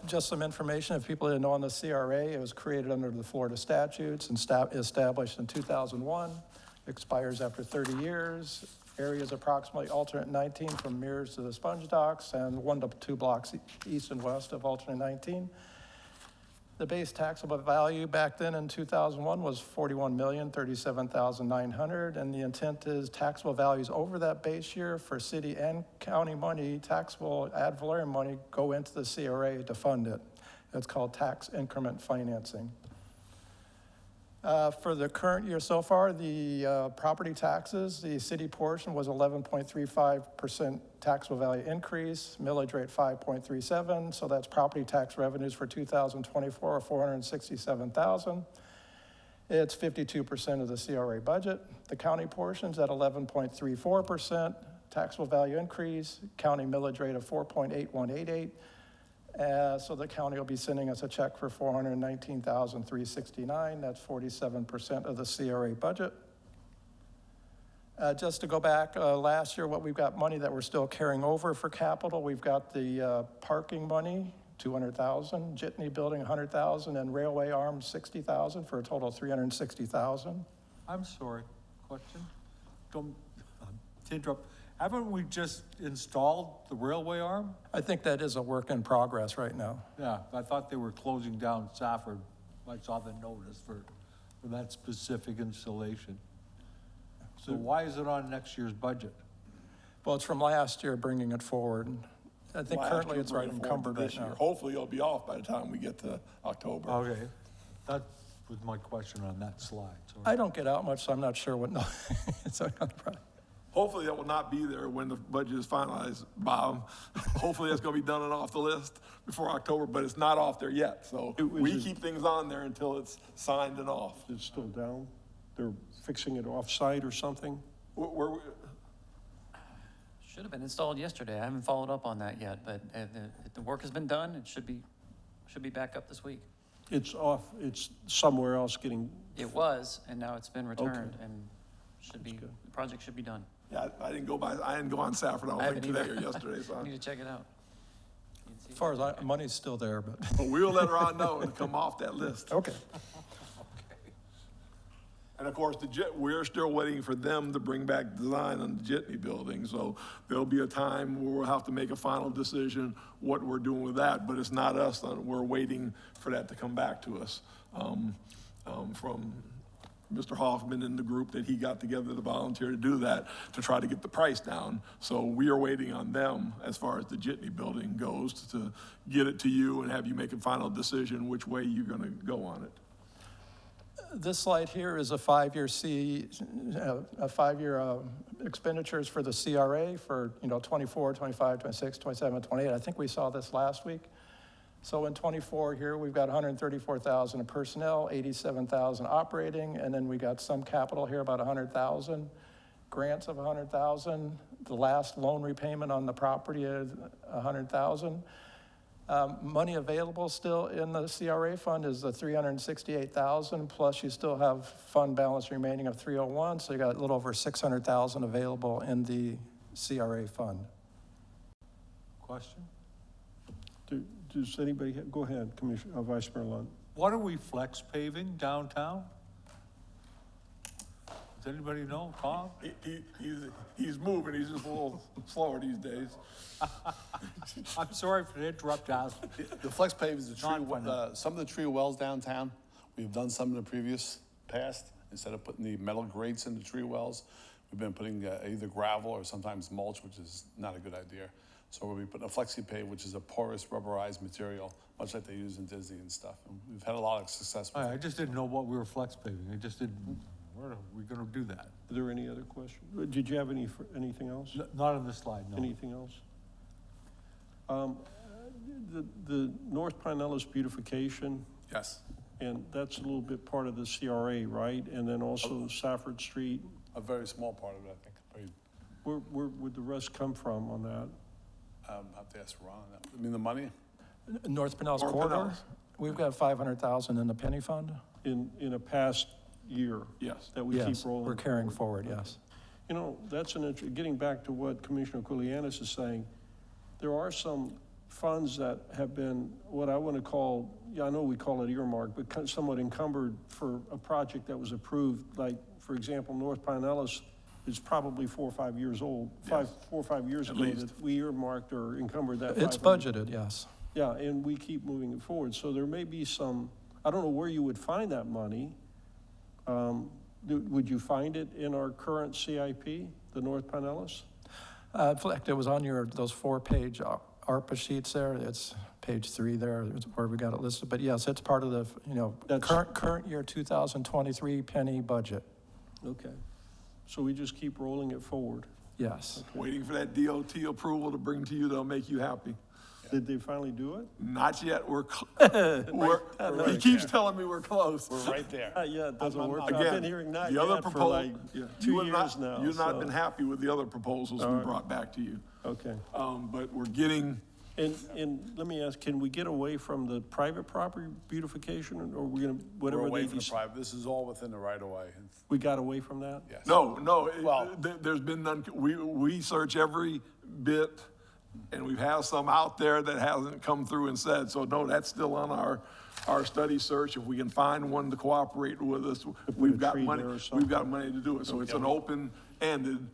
Just some information, if people didn't know, on the CRA, it was created under the Florida statutes and established in 2001, expires after 30 years. Area is approximately alternate 19 from Mears to the Sponge Docks and 1 to 2 blocks east and west of alternate 19. The base taxable value back then in 2001 was $41,037,900, and the intent is taxable values over that base year for city and county money, taxable ad valorem money, go into the CRA to fund it. It's called tax increment financing. For the current year so far, the property taxes, the city portion was 11.35% taxable value increase, millage rate 5.37, so that's property tax revenues for 2024 are $467,000. It's 52% of the CRA budget. The county portion's at 11.34% taxable value increase, county millage rate of 4.8188, So the county will be sending us a check for $419,369. That's 47% of the CRA budget. Just to go back, last year, what we've got money that we're still carrying over for capital, we've got the parking money, 200,000, Jitney Building, 100,000, and Railway Arms, 60,000, for a total of 360,000. I'm sorry, question? Don't, to interrupt, haven't we just installed the railway arm? I think that is a work in progress right now. Yeah, I thought they were closing down Safford. I saw the notice for that specific installation. So why is it on next year's budget? Well, it's from last year, bringing it forward. I think Last currently year, it's right bring it forward to encumbered right this year. now. Hopefully it'll be off by the time we get to October. Okay, that was my question on that slide. Sorry. I don't get out much, so I'm not sure what, no, it's another problem. Hopefully that will not be there when the budget is finalized, Bob. Hopefully that's gonna be done and off the list before October, but it's not off there yet. So we keep things on there until it's signed and off. It's still down? They're fixing it off-site or something? Should have been installed yesterday. I haven't followed up on that yet, but the work has been done. It should be back up this week. It's off, it's somewhere else getting, It was, and now it's been returned, and the project should be done. Yeah, I didn't go on Safford, I I don't think haven't today or either. yesterday, so. I need to check it out. As far as money's still there, but, But we'll let Ron know to come off that list. okay. And of course, we're still waiting for them to bring back design on the Jitney Building, so there'll be a time where we'll have to make a final decision what we're doing with that, but it's not us, we're waiting for that to come back to us. From Mr. Hoffman and the group that he got together to volunteer to do that, to try to get the price down. So we are waiting on them as far as the Jitney Building goes to get it to you and have you make a final decision which way you're gonna go on it. This slide here is a five-year expenditures for the CRA for, 24, 25, 26, 27, 28. I think we saw this last week. So in 24 here, we've got 134,000 in personnel, 87,000 operating, and then we got some capital here, about 100,000, grants of 100,000. The last loan repayment on the property is 100,000. Money available still in the CRA fund is the 368,000, plus you still have fund balance remaining of 301, so you got a little over 600,000 available in the CRA fund. Question? does anybody, go ahead, Commissioner, Vice Mayor Lund. What are we flex paving downtown? Does anybody know, Tom? He's moving, he's just a little slower these days. I'm sorry for the interrupt, Al. The flex pave is Not funny. some of the tree wells downtown. We've done some in the previous past. Instead of putting the metal grates in the tree wells, we've been putting either gravel or sometimes mulch, which is not a good idea. So we'll be putting a flexi pave, which is a porous rubberized material, much like they use in Disney and stuff. And we've had a lot of success with it. I just didn't know what we were flex paving. I just didn't, where are we gonna do that? Are there any other questions? Did you have anything else? Not on this slide, no. Anything else? The North Pinellas beautification, Yes, and that's a little bit part of the CRA, right? And then also Safford Street. a very small part of it, I think. Where would the rest come from on that? I'll have to ask Ron. I mean, the money, North Pinellas North corridor, Pinellas. we've got 500,000 in the penny fund. In a past year? Yes. That we keep Yes, rolling? we're carrying forward, yes. You know, that's getting back to what Commissioner Kulianis is saying, there are some funds that have been what I want to call, I know we call it earmarked, but somewhat encumbered for a project that was approved, like, for example, North Pinellas is probably 4 or 5 years old, 4 or 5 years At ago least. that we earmarked or encumbered that. It's 500. budgeted, yes. Yeah, and we keep moving it forward. So there may be some, I don't know where you would find that money. Would you find it in our current CIP, the North Pinellas? In fact, it was on those 4-page ARPA sheets there. It's page 3 there, it's where we got it listed. But yes, it's part of the, That's- current year 2023 penny budget. Okay. So we just keep rolling it forward. Yes. Waiting for that DOT approval to bring to you, that'll make you happy. Did they finally do it? Not yet, he keeps telling me we're close. we're right there. Yeah, it doesn't work. I've Again, been hearing that the other yet for proposal, like 2 years now. You've not so- been happy with the other proposals we brought back to you. Okay. But we're getting And let me ask, can we get away from the private property beautification, or are we gonna, We're whatever away they, from the private, this is all within the right of way. we got away from that? Yes. No, Well- there's been none, we search every bit, and we've had some out there that hasn't come through and said, so no, that's still on our study search. If we can find one to cooperate with us, we've got tree money, there or we've something. got money to do it. So it's an open-ended.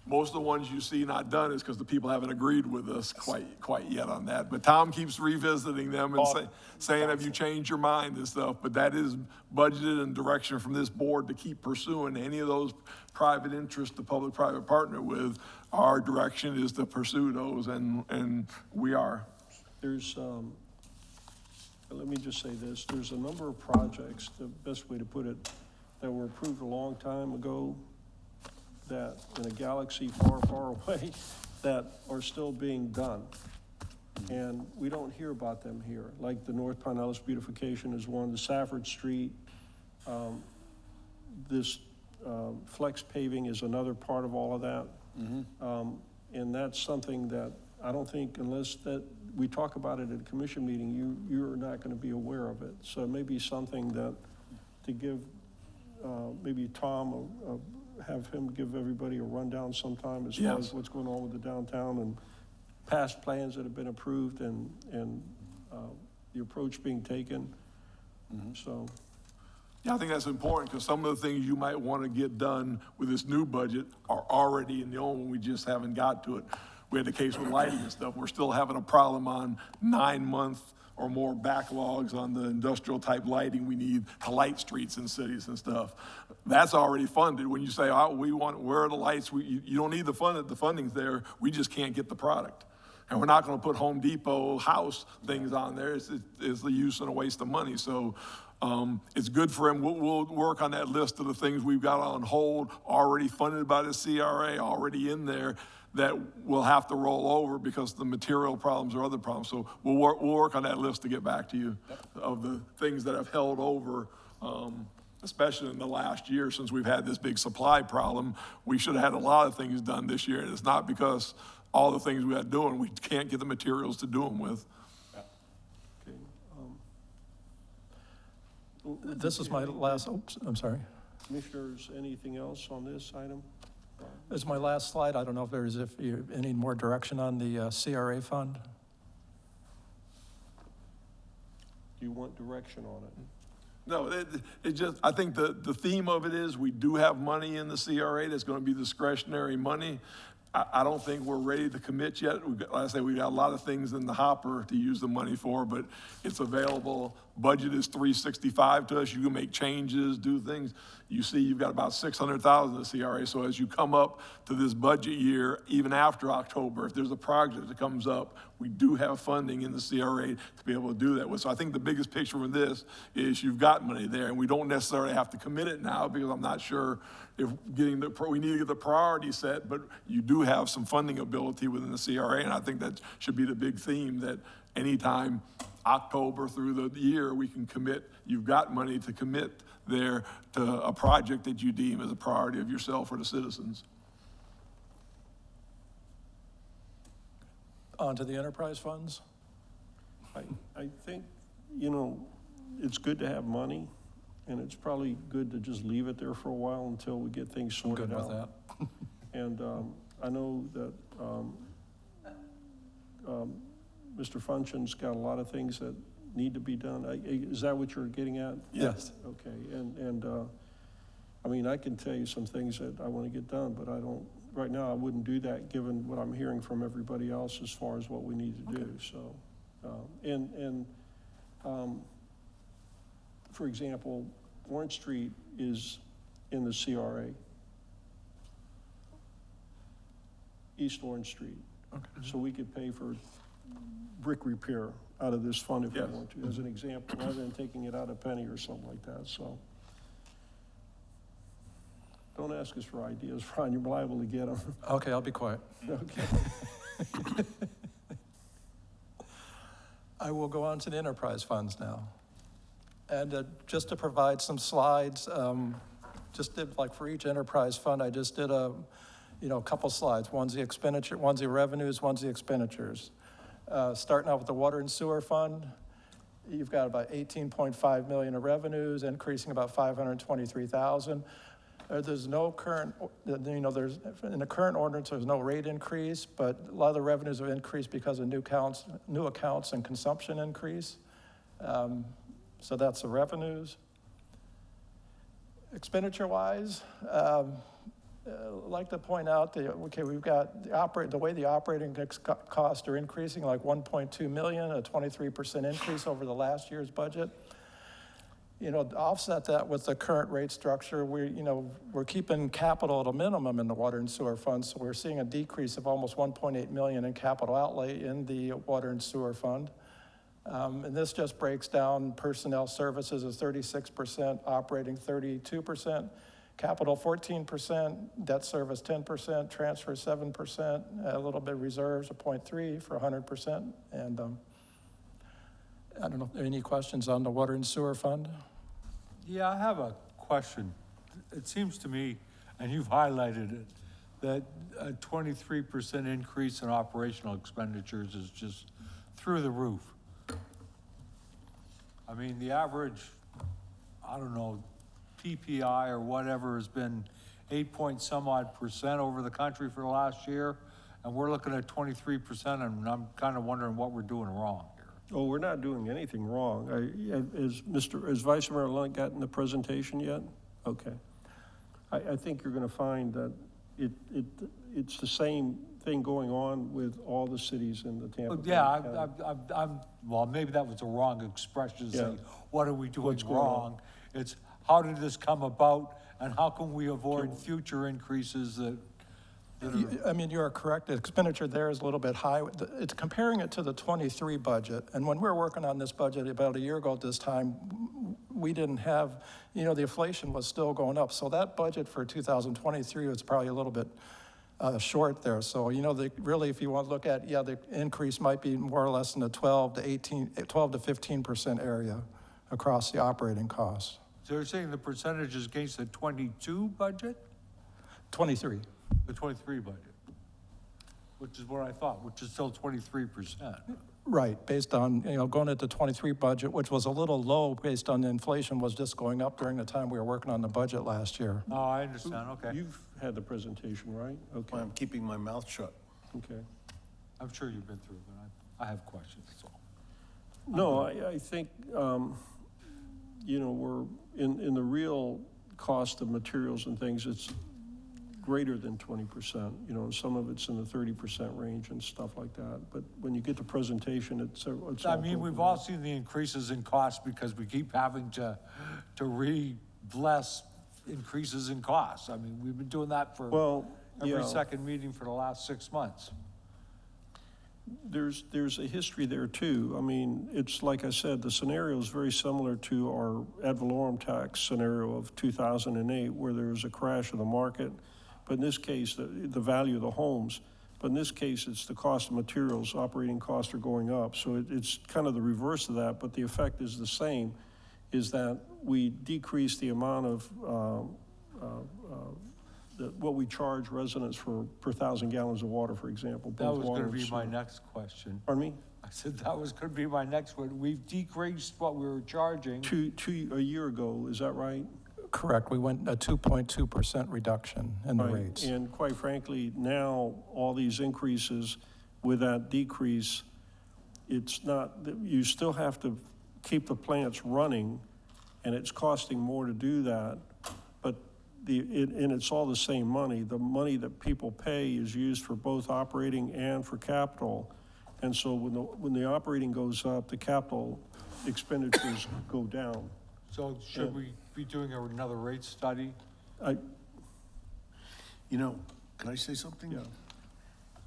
Most of the ones you see not done is because the people haven't agreed with us quite yet on that. But Tom keeps revisiting them and saying, have you changed your mind and stuff? But that is budgeted and direction from this board to keep pursuing any of those private interests the public-private partner with. Our direction is to pursue those, and we are. There's, let me just say this, there's a number of projects, the best way to put it, that were approved a long time ago, that in a galaxy far, far away, that are still being done. And we don't hear about them here, like the North Pinellas beautification is one, the Safford Street, this flex paving is another part of all of that. And that's something that I don't think, unless that we talk about it at a commission meeting, you're not gonna be aware of it. So it may be something that, to give, maybe Tom, have him give everybody a rundown sometime as far Yes. as what's going on with the downtown and past plans that have been approved and the approach being taken. So, Yeah, I think that's important, because some of the things you might want to get done with this new budget are already in the old one, we just haven't got to it. We had the case with lighting and stuff, we're still having a problem on 9-month or more backlogs on the industrial-type lighting we need to light streets in cities and stuff. That's already funded. When you say, oh, where are the lights? You don't need the funding's there, we just can't get the product. And we're not gonna put Home Depot house things on there, it's the use and a waste of money. So, it's good for him. We'll work on that list of the things we've got on hold, already funded by the CRA, already in there, that we'll have to roll over because the material problems or other problems. So we'll work on that list to get back to you of the things that have held over, especially in the last year since we've had this big supply problem. We should have had a lot of things done this year, and it's not because all the things we got doing, we can't get the materials to do them with. okay. This is my last, oops, I'm sorry. Commissioners, anything else on this item? This is my last slide. I don't know if you any more direction on the CRA fund. Do you want direction on it? No, it just, I think the theme of it is we do have money in the CRA that's gonna be discretionary money. I don't think we're ready to commit yet. Like I say, we got a lot of things in the hopper to use the money for, but it's available. Budget is $365 to us. You can make changes, do things. You see, you've got about $600,000 in the CRA. So as you come up to this budget year, even after October, if there's a project that comes up, we do have funding in the CRA to be able to do that with. So I think the biggest picture from this is you've got money there, and we don't necessarily have to commit it now because I'm not sure if we need to get the priority set, but you do have some funding ability within the CRA, and I think that should be the big theme, that anytime October through the year, we can commit, you've got money to commit there to a project that you deem as a priority of yourself or the citizens. On to the enterprise funds. I think, it's good to have money, and it's probably good to just leave it there for a while until we get things I'm sorted good out. with that. And I know that Mr. Function's got a lot of things that need to be done. Is that what you're getting at? Yes. Okay, and I mean, I can tell you some things that I want to get done, but right now, I wouldn't do that, given what I'm hearing from everybody else as far as what we need to do, so. For example, Orange Street is in the CRA. East Orange Street. Okay. So we could pay for brick repair out of this fund if we Yes. want to, as an example, rather than taking it out of Penny or something like that, so. Don't ask us for ideas, Ron, you're liable to get them. Okay, I'll be quiet. Okay. I will go on to the enterprise funds now. And just to provide some slides, just did, like for each enterprise fund, I just did a couple slides. One's the expenditure, one's the revenues, one's the expenditures. Starting out with the water and sewer fund, you've got about 18.5 million of revenues, increasing about 523,000. There's no current, there's, in the current ordinance, there's no rate increase, but a lot of the revenues have increased because of new accounts and consumption increase. So that's the revenues. Expenditure-wise, I'd like to point out that, okay, we've got the way the operating costs are increasing, like 1.2 million, a 23% increase over the last year's budget. To offset that with the current rate structure, we're keeping capital at a minimum in the water and sewer fund, so we're seeing a decrease of almost 1.8 million in capital outlay in the water and sewer fund. And this just breaks down personnel services as 36%, operating 32%, capital 14%, debt service 10%, transfer 7%, a little bit of reserves, a 0.3 for 100%. And I don't know, any questions on the water and sewer fund? Yeah, I have a question. It seems to me, and you've highlighted it, that a 23% increase in operational expenditures is just through the roof. I mean, the average, I don't know, PPI or whatever has been 8-point-some-odd% over the country for the last year, and we're looking at 23%, and I'm kind of wondering what we're doing wrong here. Oh, we're not doing anything wrong. Has Vice Mayor Lunt gotten the presentation yet? Okay. I think you're going to find that it's the same thing going on with all the cities in the Tampa Bay County. Well, maybe that was a wrong expression to say, Yeah. what are we doing What's going on? wrong? It's, how did this come about, and how can we avoid future increases that are... I mean, you are correct. The expenditure there is a little bit high. It's comparing it to the 23 budget. And when we were working on this budget about a year ago at this time, we didn't have, the inflation was still going up. So that budget for 2023 was probably a little bit short there. So, really, if you want to look at, the increase might be more or less in the 12 to 15% area across the operating costs. So you're saying the percentage is against the 22 budget? 23. The 23 budget, which is what I thought, which is still 23%. Right, based on, going into 23 budget, which was a little low based on the inflation was just going up during the time we were working on the budget last year. Oh, I understand, okay. You've had the presentation, right? Okay, I'm keeping my mouth shut. okay. I'm sure you've been through it, but I have questions, that's all. No, I think, we're in the real cost of materials and things, it's greater than 20%, and some of it's in the 30% range and stuff like that. But when you get the presentation, it's I all mean, we've broken all down. seen the increases in cost because we keep having to re-bless increases in costs. I mean, we've been doing that for Well, every yeah. second meeting for the last 6 months. There's a history there too. I mean, it's like I said, the scenario is very similar to our ad valorem tax scenario of 2008, where there was a crash of the market. But in this case, the value of the homes. But in this case, it's the cost of materials. Operating costs are going up. So it's kind of the reverse of that, but the effect is the same, is that we decrease the amount of what we charge residents for per 1,000 gallons of water, for example. That both was water gonna and be my sewer. next question. Pardon me? I said that was gonna be my next one. We've decreased what we were charging. A year ago, is that right? Correct, we went a 2.2% reduction in the Right. rates. And quite frankly, now, all these increases with that decrease, it's not, you still have to keep the plants running, and it's costing more to do that, but and it's all the same money. The money that people pay is used for both operating and for capital. And so when the operating goes up, the capital expenditures go down. So should we be doing another rate study? Can I say something? Yeah.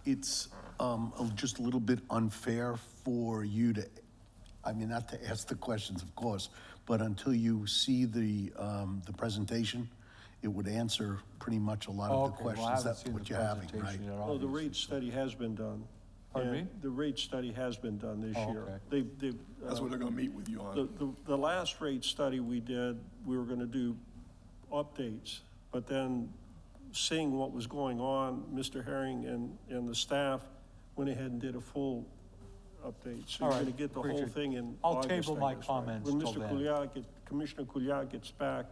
It's just a little bit unfair for you to, not to ask the questions, of course, but until you see the presentation, it would answer pretty much a lot of the Okay, well, I questions haven't that seen what the you're having, right? presentation yet, Oh, the obviously. rate study has been done. Pardon And me? the rate study has been done this Oh, year. okay. That's what they're gonna meet with you on. The last rate study we did, we were gonna do updates, but then seeing what was going on, Mr. Herring and the staff went ahead and did a full update. So All you're right, going to get the whole appreciate it. thing in I'll August, table I my guess, right? comments When till Mr. then. Kuliak, Commissioner Kuliak gets back,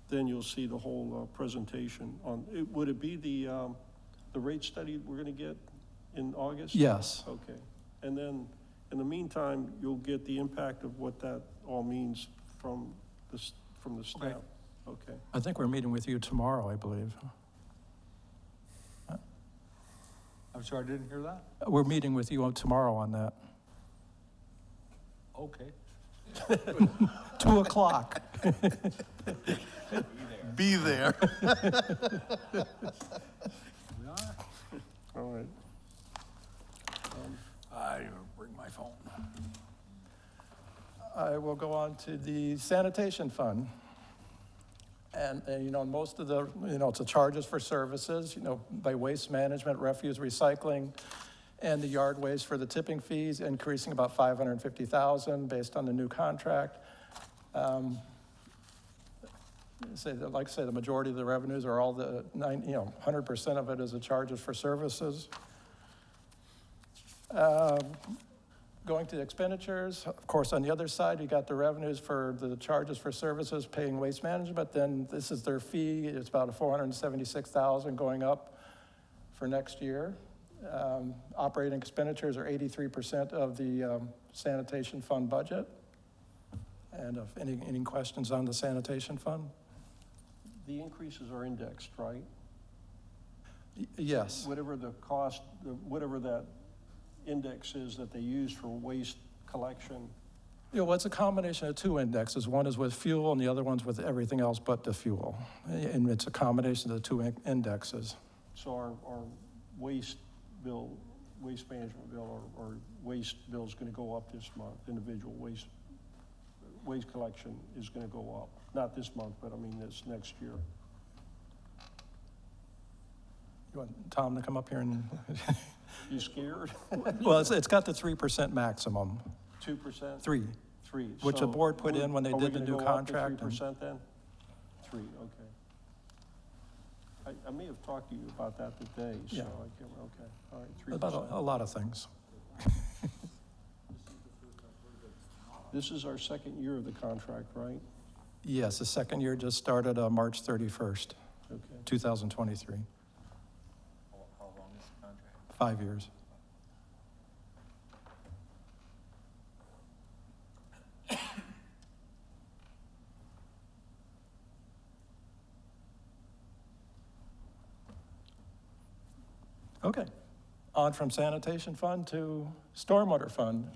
then you'll see the whole presentation on, would it be the rate study we're going to get in August? Yes. Okay. And then, in the meantime, you'll get the impact of what that all means from the staff. Okay. I think we're meeting with you tomorrow, I believe. I'm sorry, I didn't hear that? We're meeting with you tomorrow on that. Okay. 2 o'clock. Be there. All right. I didn't bring my phone. I will go on to the sanitation fund. And, you know, most of the, you know, it's the charges for services, you know, by waste management, refuse recycling, and the yard waste for the tipping fees, increasing about 550,000 based on the new contract. Like I say, the majority of the revenues are all the 100% of it is the charges for services. Going to the expenditures, of course, on the other side, you got the revenues for the charges for services, paying waste management, then this is their fee, it's about 476,000 going up for next year. Operating expenditures are 83% of the sanitation fund budget. And if any questions on the sanitation fund? The increases are indexed, right? Yes. Whatever the cost, whatever that index is that they use for waste collection. Yeah, well, it's a combination of 2 indexes. One is with fuel and the other one's with everything else but the fuel. And it's a combination of the 2 indexes. So our waste bill, waste management bill, or waste bill is going to go up this month. Individual waste collection is going to go up. Not this month, but I mean this next year. You want Tom to come up here and, You scared? well, it's got the 3% maximum, 2%? 3, Three. which the So board put in when they are we did the gonna new go up to contract. and- 3% then? 3, okay. I may have talked to you about that today, so I Yeah. can't, okay, all right, 3%. About a lot of things. This is our second year of the contract, right? Yes, the second year just started March 31st, Okay. 2023. How long is the contract? 5 years. Okay, on from sanitation fund to stormwater fund.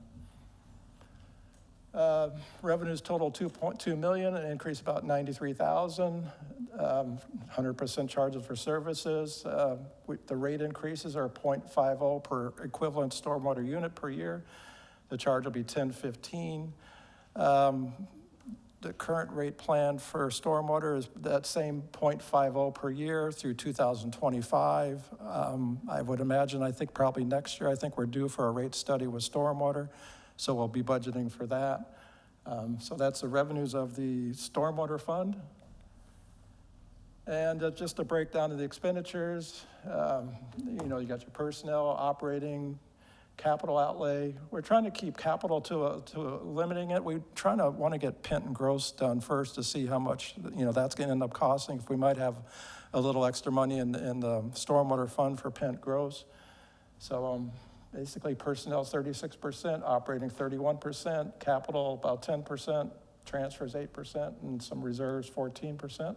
Revenues total 2.2 million, an increase about 93,000. 100% charges for services. The rate increases are 0.50 per equivalent stormwater unit per year. The charge will be 1015. The current rate plan for stormwater is that same 0.50 per year through 2025. I would imagine, I think probably next year, I think we're due for a rate study with stormwater, so we'll be budgeting for that. So that's the revenues of the stormwater fund. And just a breakdown of the expenditures, you know, you got your personnel, operating, capital outlay. We're trying to keep capital to limiting it. We're trying to want to get Pent and Gross done first to see how much, you know, that's going to end up costing. If we might have a little extra money in the stormwater fund for Pent Gross. So basically personnel 36%, operating 31%, capital about 10%, transfers 8%, and some reserves 14%.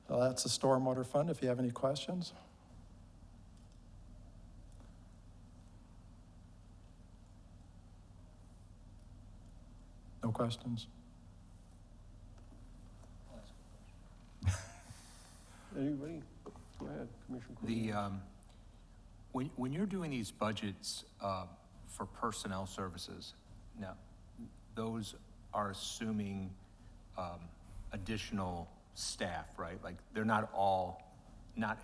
So that's the stormwater fund, if you have any questions. No questions? Anybody? Go ahead, Commissioner The, Corbett. when you're doing these budgets for personnel services, now, those are assuming additional staff, right? Like, they're not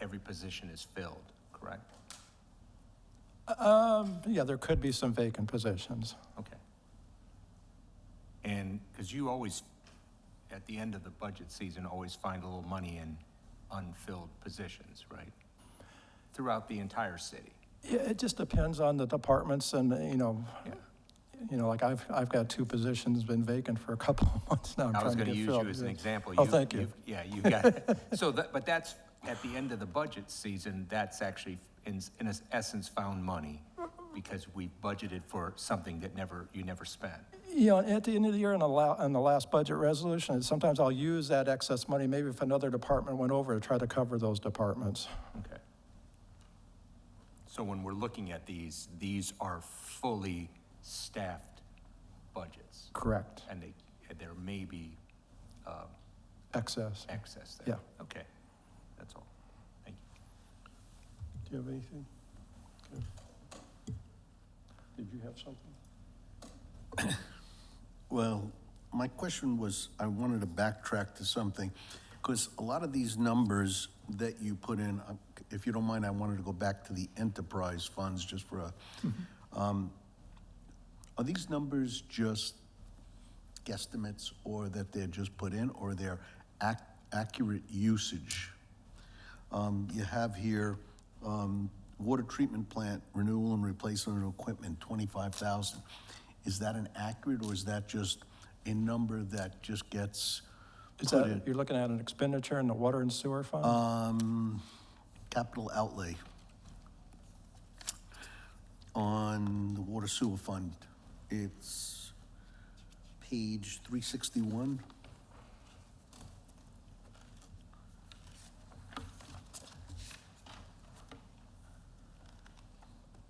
every position is filled, correct? Yeah, there could be some vacant positions. Okay. And, because you always, at the end of the budget season, always find a little money in unfilled positions, right? Throughout the entire city. Yeah, it just depends on the departments and, like I've got 2 positions been vacant for a couple of months now. I'm I was trying going to get use you filled. as an example. Oh, thank you. Yeah, you got it. So but that's, at the end of the budget season, that's actually, in essence, found money because we budgeted for something that you never spent. At the end of the year in the last budget resolution, sometimes I'll use that excess money, maybe if another department went over, to try to cover those departments. Okay. So when we're looking at these are fully staffed budgets. Correct. And there may be Excess. excess there. Yeah. Okay, that's all. Thank you. Do you have anything? Okay. Did you have something? Well, my question was, I wanted to backtrack to something, because a lot of these numbers that you put in, if you don't mind, I wanted to go back to the enterprise funds just for are these numbers just guesstimates, or that they're just put in, or they're accurate usage? You have here, water treatment plant renewal and replacement of equipment, 25,000. Is that an accurate, or is that just a number that just gets Is put that, in? you're looking at an expenditure in the water and sewer fund? Capital outlay on the water sewer fund. It's page 361.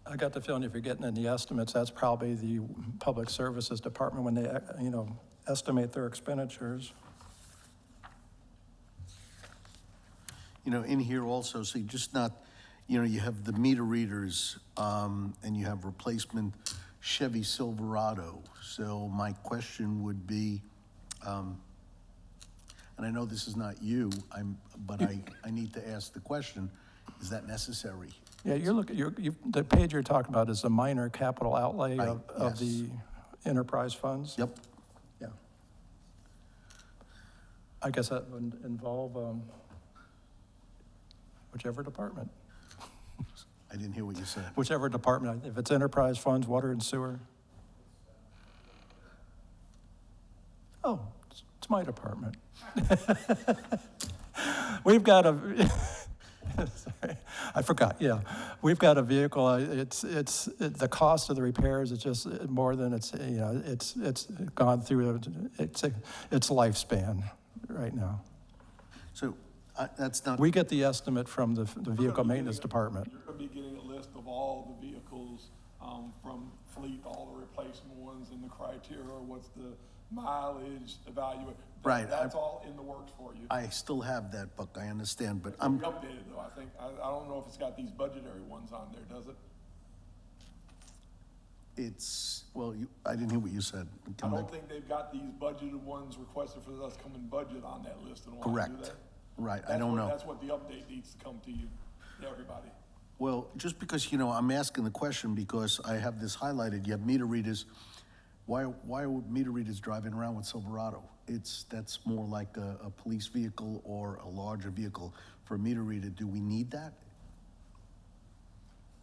I got the feeling if you're getting in the estimates, that's probably the Public Services Department when they, estimate their expenditures. In here also, see, just not, you have the meter readers, and you have replacement Chevy Silverado. So my question would be, and I know this is not you, but I need to ask the question, is that necessary? Yeah, the page you're talking about is the minor capital outlay Right, of the yes. enterprise funds? Yep. Yeah. I guess that would involve whichever department. I didn't hear what you said. Whichever department, if it's enterprise funds, water and sewer. Oh, it's my department. We've got a, sorry, I forgot, yeah. We've got a vehicle, the cost of the repairs is just more than it's gone through its lifespan right now. So that's not. We get the estimate from the vehicle maintenance department. You're going to be getting a list of all the vehicles from fleet, all the replacement ones, and the criteria, what's the mileage, evaluate. Right, That's all in the works for you. I still have that book, I understand, but It'll I'm, be updated though, I think. I don't know if it's got these budgetary ones on there, does it? I didn't hear what you said. I Come don't back. think they've got these budgeted ones requested for us coming budget on that list. And want to do Correct. that. Right, I That's don't what- know. That's what the update needs to come to you, to everybody. Well, just because, I'm asking the question because I have this highlighted, you have meter readers. Why are meter readers driving around with Silverado? That's more like a police vehicle or a larger vehicle. For a meter reader, do we need that?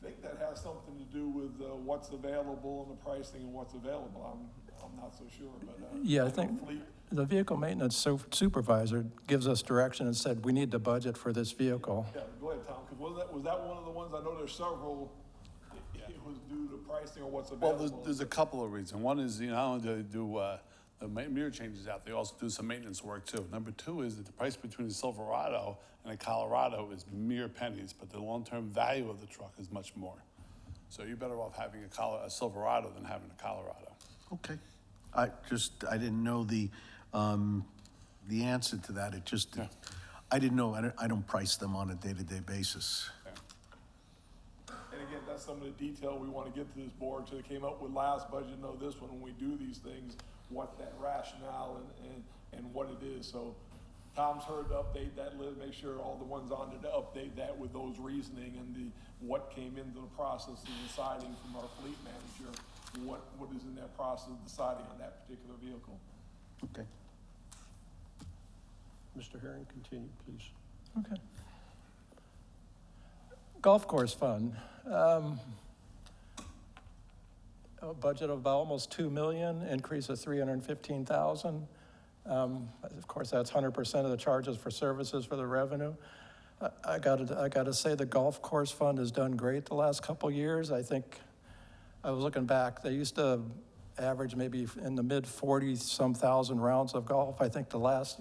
I think that has something to do with what's available and the pricing and what's available. I'm not so sure, but. Yeah, I know think fleet- the vehicle maintenance supervisor gives us direction and said, we need to budget for this vehicle. Yeah, go ahead, Tom, because was that one of the ones, I know there's several, it was due to pricing or what's Well, available. there's a couple of reasons. One is, not only do they do the mirror changes out, they also do some maintenance work too. Number two is that the price between a Silverado and a Colorado is mere pennies, but the long-term value of the truck is much more. So you're better off having a Silverado than having a Colorado. Okay. I didn't know the answer to that. It just, I didn't know, I don't price them on a day-to-day basis. And again, that's some of the detail we want to get to this board, so they came up with last budget, know this one, when we do these things, what that rationale and what it is. So Tom's heard to update that list, make sure all the ones on there to update that with those reasoning and what came into the process of deciding from our fleet manager, what is in that process of deciding on that particular vehicle. Okay. Mr. Herring, continue, please. Okay. Golf course fund. A budget of about almost 2 million, increase of 315,000. Of course, that's 100% of the charges for services for the revenue. I gotta say the golf course fund has done great the last couple years. I think, I was looking back, they used to average maybe in the mid 40-some thousand rounds of golf. I think the last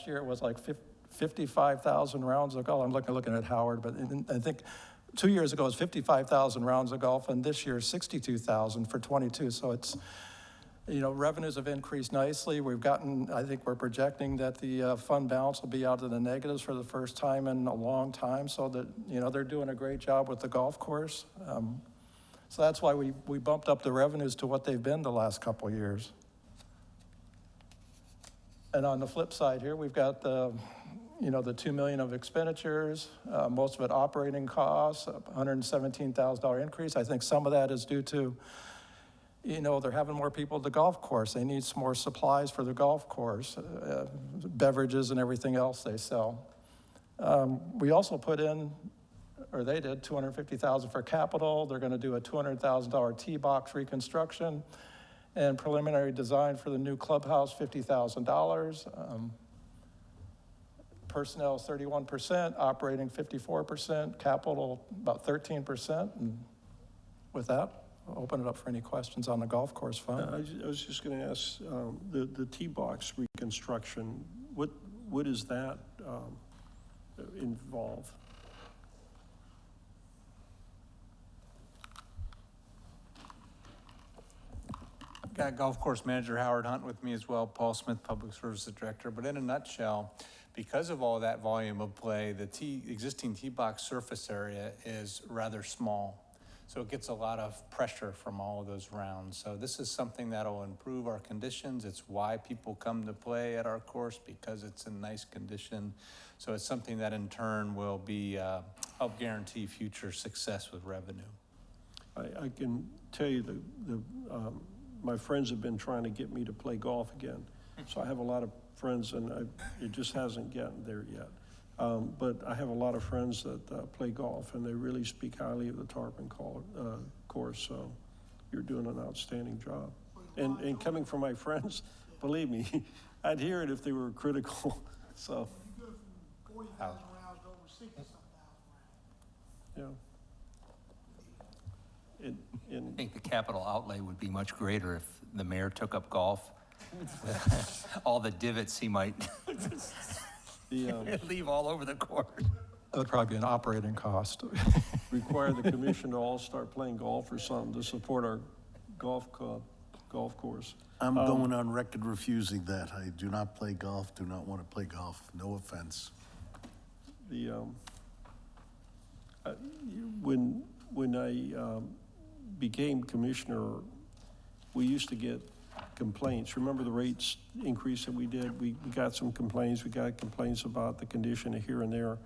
year it was like 55,000 rounds of golf. I'm looking at Howard, but I think 2 years ago it was 55,000 rounds of golf, and this year 62,000 for 22. So it's, you know, revenues have increased nicely. We've gotten, I think we're projecting that the fund balance will be out of the negatives for the first time in a long time, so that, you know, they're doing a great job with the golf course. So that's why we bumped up the revenues to what they've been the last couple of years. And on the flip side here, we've got the, you know, the 2 million of expenditures, most of it operating costs, $117,000 increase. I think some of that is due to, you know, they're having more people at the golf course. They need some more supplies for the golf course, beverages and everything else they sell. We also put in, or they did, $250,000 for capital. They're gonna do a $200,000 tee box reconstruction and preliminary design for the new clubhouse, $50,000. Personnel 31%, operating 54%, capital about 13%. And with that, I'll open it up for any questions on the golf course fund. I was just going to ask, the tee box reconstruction, what does that involve? Got golf course manager Howard Hunt with me as well, Paul Smith, Public Services Director. But in a nutshell, because of all that volume of play, the existing tee box surface area is rather small. So it gets a lot of pressure from all of those rounds. So this is something that'll improve our conditions. It's why people come to play at our course, because it's in nice condition. So it's something that in turn will be help guarantee future success with revenue. I can tell you my friends have been trying to get me to play golf again. So I have a lot of friends, and it just hasn't gotten there yet. But I have a lot of friends that play golf, and they really speak highly of the Tarpon course. So you're doing an outstanding job. And coming from my friends, believe me, I'd hear it if they were critical. So. You go from 40,000 rounds to over 60-some thousand rounds. Yeah. I think the capital outlay would be much greater if the mayor took up golf. All the divots he might leave all over the court. That would probably be an operating cost. Require the commission to all start playing golf or something to support our golf course. I'm going on record refusing that. I do not play golf, do not want to play golf. No offense. When I became commissioner, we used to get complaints. Remember the rates increase that we did? We got some complaints. We got complaints about the condition here and there.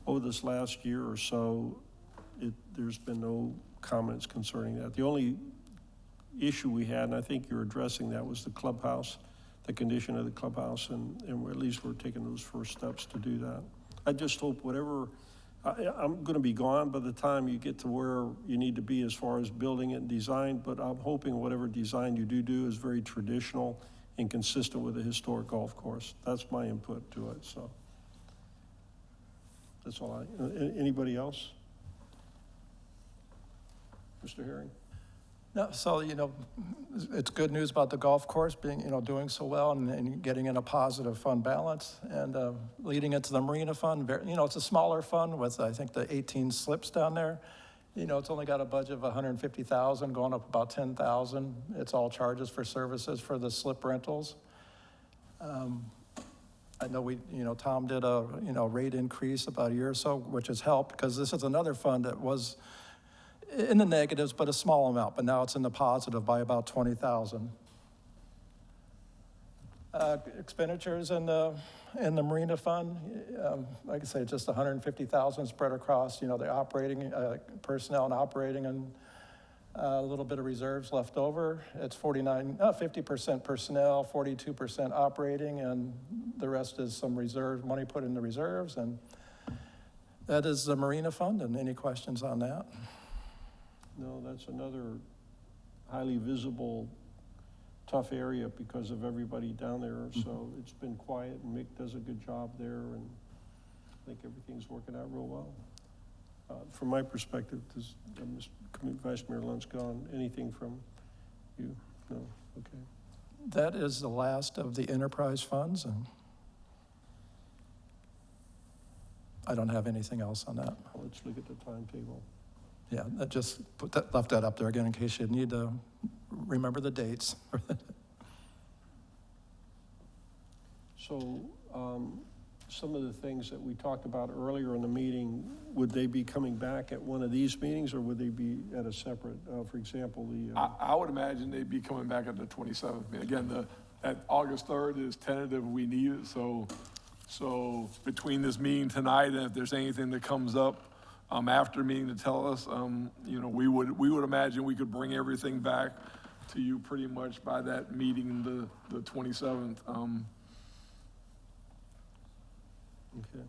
Over this last year or so, there's been no comments concerning that. The only issue we had, and I think you're addressing that, was the clubhouse, the condition of the clubhouse, and at least we're taking those first steps to do that. I just hope whatever, I'm going to be gone by the time you get to where you need to be as far as building it and design, but I'm hoping whatever design you do is very traditional and consistent with a historic golf course. That's my input to it, so. That's all anybody else? Mr. Herring? No, so, you know, it's good news about the golf course being, you know, doing so well and getting in a positive fund balance and leading into the Marina Fund. You know, it's a smaller fund with, I think, the 18 slips down there. You know, it's only got a budget of 150,000, going up about 10,000. It's all charges for services for the slip rentals. I know Tom did a, rate increase about a year or so, which has helped, because this is another fund that was in the negatives, but a small amount, but now it's in the positive by about 20,000. Expenditures in the Marina Fund, like I say, just 150,000 spread across, the operating, personnel and operating, and a little bit of reserves left over. It's 50% personnel, 42% operating, and the rest is some reserve money put in the reserves. And That is the Marina Fund, and any questions on that? No, that's another highly visible, tough area because of everybody down there. So it's been quiet, and Mick does a good job there, and I think everything's working out real well. From my perspective, does Vice Mayor Lunt's gone? Anything from you? No? Okay. That is the last of the enterprise funds, and I don't have anything else on that. Let's look at the timetable. Yeah, that just left that up there again in case you need to remember the dates. So some of the things that we talked about earlier in the meeting, would they be coming back at one of these meetings, or would they be at a separate, for example, the, I would imagine they'd be coming back at the 27th. Again, that August 3rd is tentative, we need it, so between this meeting tonight and if there's anything that comes up after meeting to tell us, we would imagine we could bring everything back to you pretty much by that meeting, the 27th. okay.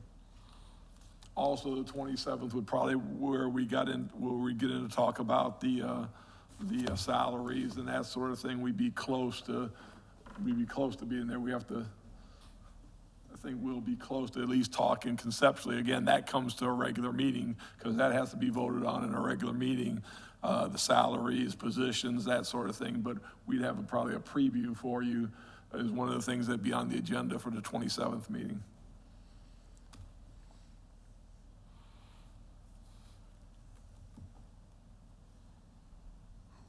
Also, the 27th would probably where we get into talk about the salaries and that sort of thing. We'd be close to being there. I think we'll be close to at least talking conceptually. Again, that comes to a regular meeting because that has to be voted on in a regular meeting. The salaries, positions, that sort of thing. But we'd have probably a preview for you as one of the things that'd be on the agenda for the 27th meeting.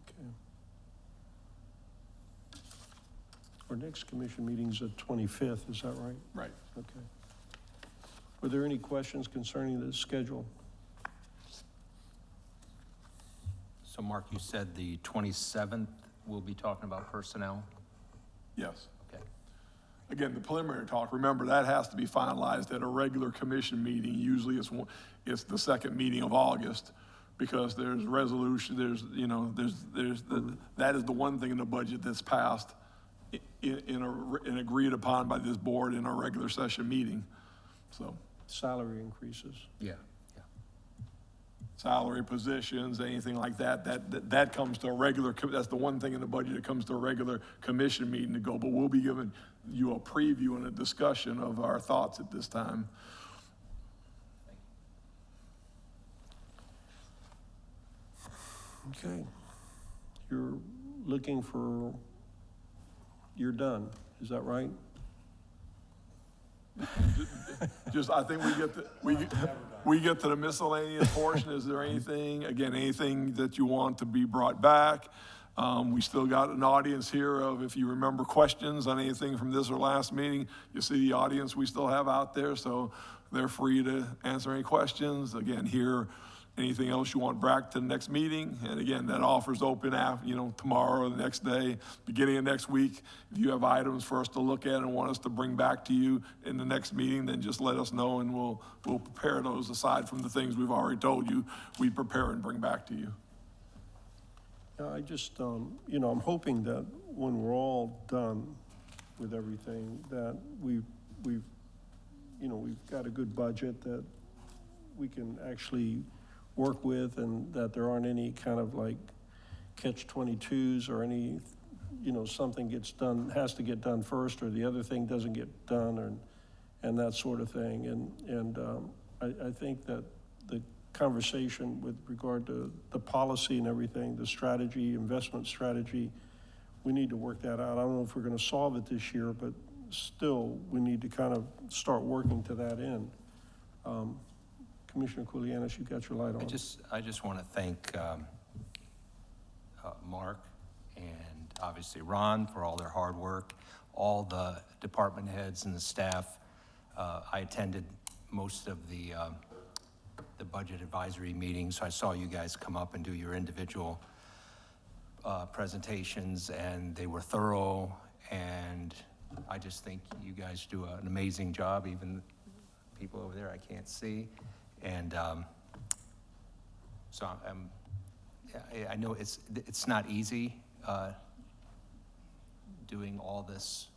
Okay. Our next commission meeting's the 25th, is that right? Right. Okay. Were there any questions concerning the schedule? So Mark, you said the 27th, we'll be talking about personnel? Yes. Okay. Again, the preliminary talk, remember, that has to be finalized at a regular commission meeting. Usually it's the second meeting of August because there's resolution, that is the one thing in the budget that's passed and agreed upon by this board in a regular session meeting, so. Salary increases. Yeah. Salary positions, anything like that comes to a regular, that's the one thing in the budget that comes to a regular commission meeting to go, but we'll be giving you a preview and a discussion of our thoughts at this time. Okay. You're looking for, you're done, is that right? Just, I think we get to the miscellaneous portion. Is there anything that you want to be brought back? We still got an audience here of, if you remember questions on anything from this or last meeting, you see the audience we still have out there, so they're free to answer any questions. Again, here, anything else you want back to the next meeting. And again, that offer's open tomorrow or the next day, beginning of next week. If you have items for us to look at and want us to bring back to you in the next meeting, then just let us know and we'll prepare those aside from the things we've already told you, we prepare and bring back to you. Yeah, I just, I'm hoping that when we're all done with everything, that we've got a good budget that we can actually work with, and that there aren't any kind of like catch-22s or any, something gets done, has to get done first, or the other thing doesn't get done, and that sort of thing. And I think that the conversation with regard to the policy and everything, the strategy, investment strategy, we need to work that out. I don't know if we're going to solve it this year, but still, we need to kind of start working to that end. Commissioner Kulianis, you got your light on. I just want to thank Mark and obviously Ron for all their hard work, all the department heads and the staff. I attended most of the budget advisory meetings, so I saw you guys come up and do your individual presentations, and they were thorough, and I just think you guys do an amazing job, even people over there I can't see. And so I know it's not easy doing all this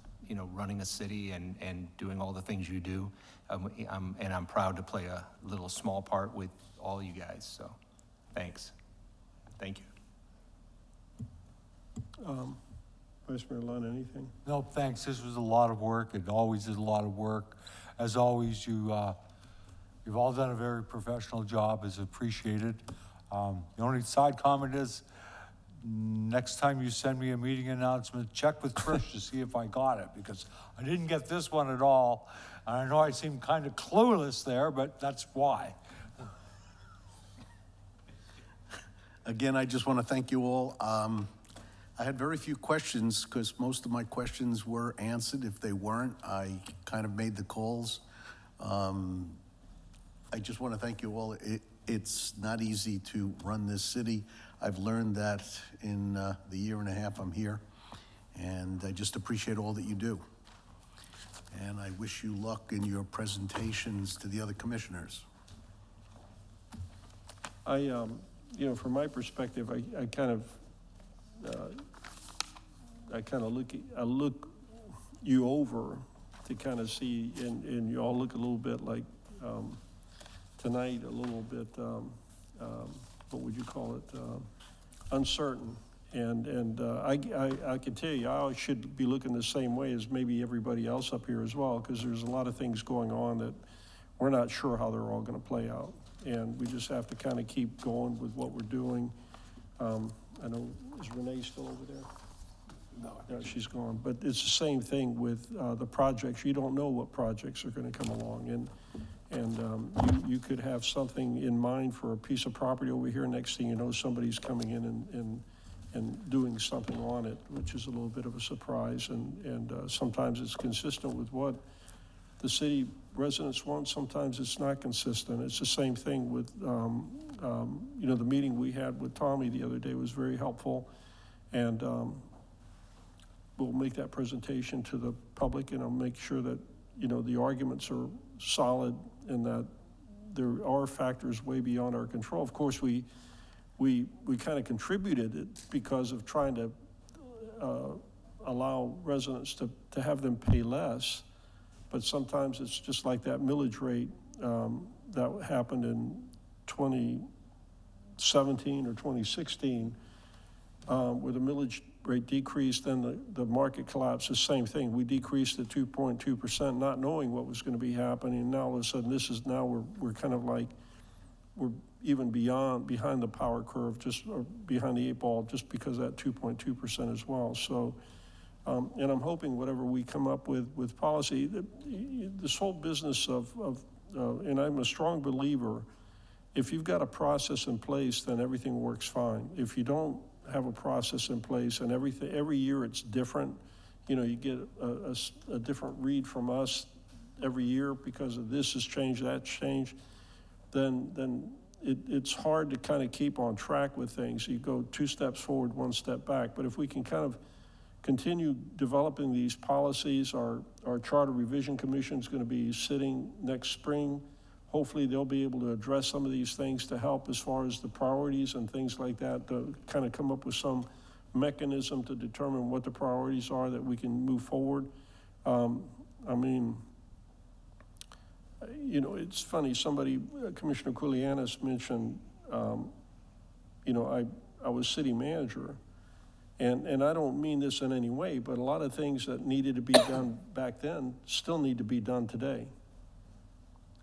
running a city and doing all the things you do. And I'm proud to play a little small part with all you guys, so thanks. Thank you. Vice Mayor Lund, anything? No, thanks. This was a lot of work. It always is a lot of work. As always, you've all done a very professional job. It's appreciated. The only side comment is, next time you send me a meeting announcement, check with Trish to see if I got it, because I didn't get this one at all. And I know I seem kind of clueless there, but that's why. Again, I just want to thank you all. I had very few questions because most of my questions were answered. If they weren't, I kind of made the calls. I just want to thank you all. It's not easy to run this city. I've learned that in the year and a half I'm here, and I just appreciate all that you do. And I wish you luck in your presentations to the other commissioners. From my perspective, I kind of look you over to kind of see, and you all look a little bit like tonight, a little bit, what would you call it, uncertain. And I can tell you, I should be looking the same way as maybe everybody else up here as well, because there's a lot of things going on that we're not sure how they're all going to play out. And we just have to kind of keep going with what we're doing. I know, is Renee still over there? No, she's gone. But it's the same thing with the projects. You don't know what projects are going to come along. And you could have something in mind for a piece of property over here. Next thing you know, somebody's coming in and doing something on it, which is a little bit of a surprise. And sometimes it's consistent with what the city residents want. Sometimes it's not consistent. It's the same thing with, the meeting we had with Tommy the other day was very helpful. And we'll make that presentation to the public, and I'll make sure that, the arguments are solid and that there are factors way beyond our control. Of course, we kind of contributed it because of trying to allow residents to have them pay less. But sometimes it's just like that millage rate that happened in 2017 or 2016, where the millage rate decreased, then the market collapsed. The same thing. We decreased at 2.2%, not knowing what was going to be happening. And now all of a sudden, we're kind of like, we're even behind the power curve, or behind the 8 ball, just because of that 2.2% as well. So. And I'm hoping whatever we come up with policy, this whole business and I'm a strong believer, if you've got a process in place, then everything works fine. If you don't have a process in place and every year it's different, you get a different read from us every year because of this has changed, that's changed, then it's hard to kind of keep on track with things. You go 2 steps forward, 1 step back. But if we can kind of continue developing these policies. Our Charter Revision Commission is going to be sitting next spring. Hopefully they'll be able to address some of these things to help as far as the priorities and things like that, to kind of come up with some mechanism to determine what the priorities are that we can move forward. It's funny, Commissioner Kulianis mentioned, I was city manager. And I don't mean this in any way, but a lot of things that needed to be done back then still need to be done today.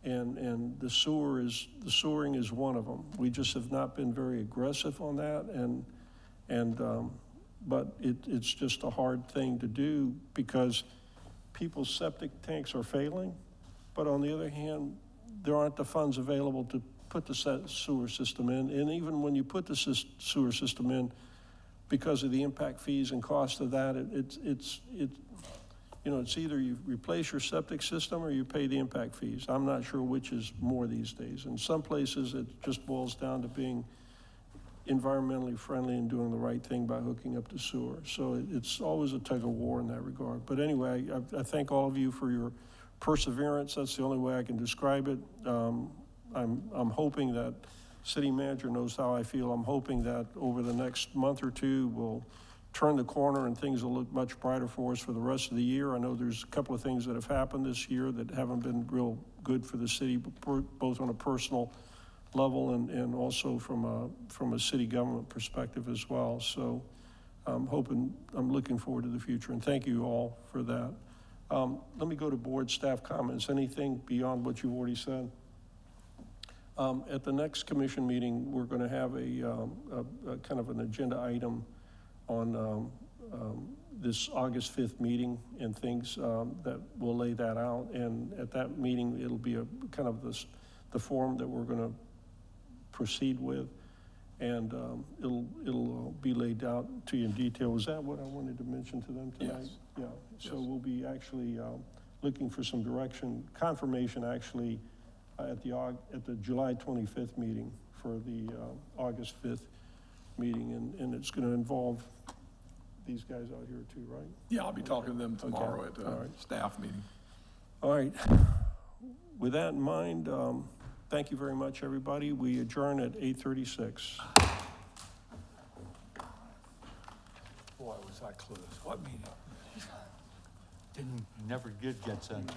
And the sewering is one of them. We just have not been very aggressive on that, but it's just a hard thing to do because people's septic tanks are failing, but on the other hand, there aren't the funds available to put the sewer system in. And even when you put the sewer system in, because of the impact fees and cost of that, it's either you replace your septic system or you pay the impact fees. I'm not sure which is more these days. In some places, it just boils down to being environmentally friendly and doing the right thing by hooking up the sewer. So it's always a tug of war in that regard. But anyway, I thank all of you for your perseverance. That's the only way I can describe it. I'm hoping that City Manager knows how I feel. I'm hoping that over the next month or two, we'll turn the corner and things will look much brighter for us for the rest of the year. I know there's a couple of things that have happened this year that haven't been real good for the city, both on a personal level and also from a city government perspective as well. So I'm looking forward to the future, and thank you all for that. Let me go to board staff comments. Anything beyond what you've already said? At the next commission meeting, we're going to have a kind of an agenda item on this August 5th meeting and things that will lay that out. And at that meeting, it'll be a kind of the form that we're going to proceed with. And it'll be laid out to you in detail. Is that what I wanted to mention to them tonight? Yes. Yeah, so we'll be actually looking for some direction, confirmation actually, at the July 25th meeting for the August 5th meeting, and it's going to involve these guys out here too, right? Yeah, I'll be talking to them tomorrow at the All right. staff meeting. All right. With that in mind, thank you very much, everybody. We adjourn at 8:36. Boy, was I clueless. What meeting? Never did get sent to.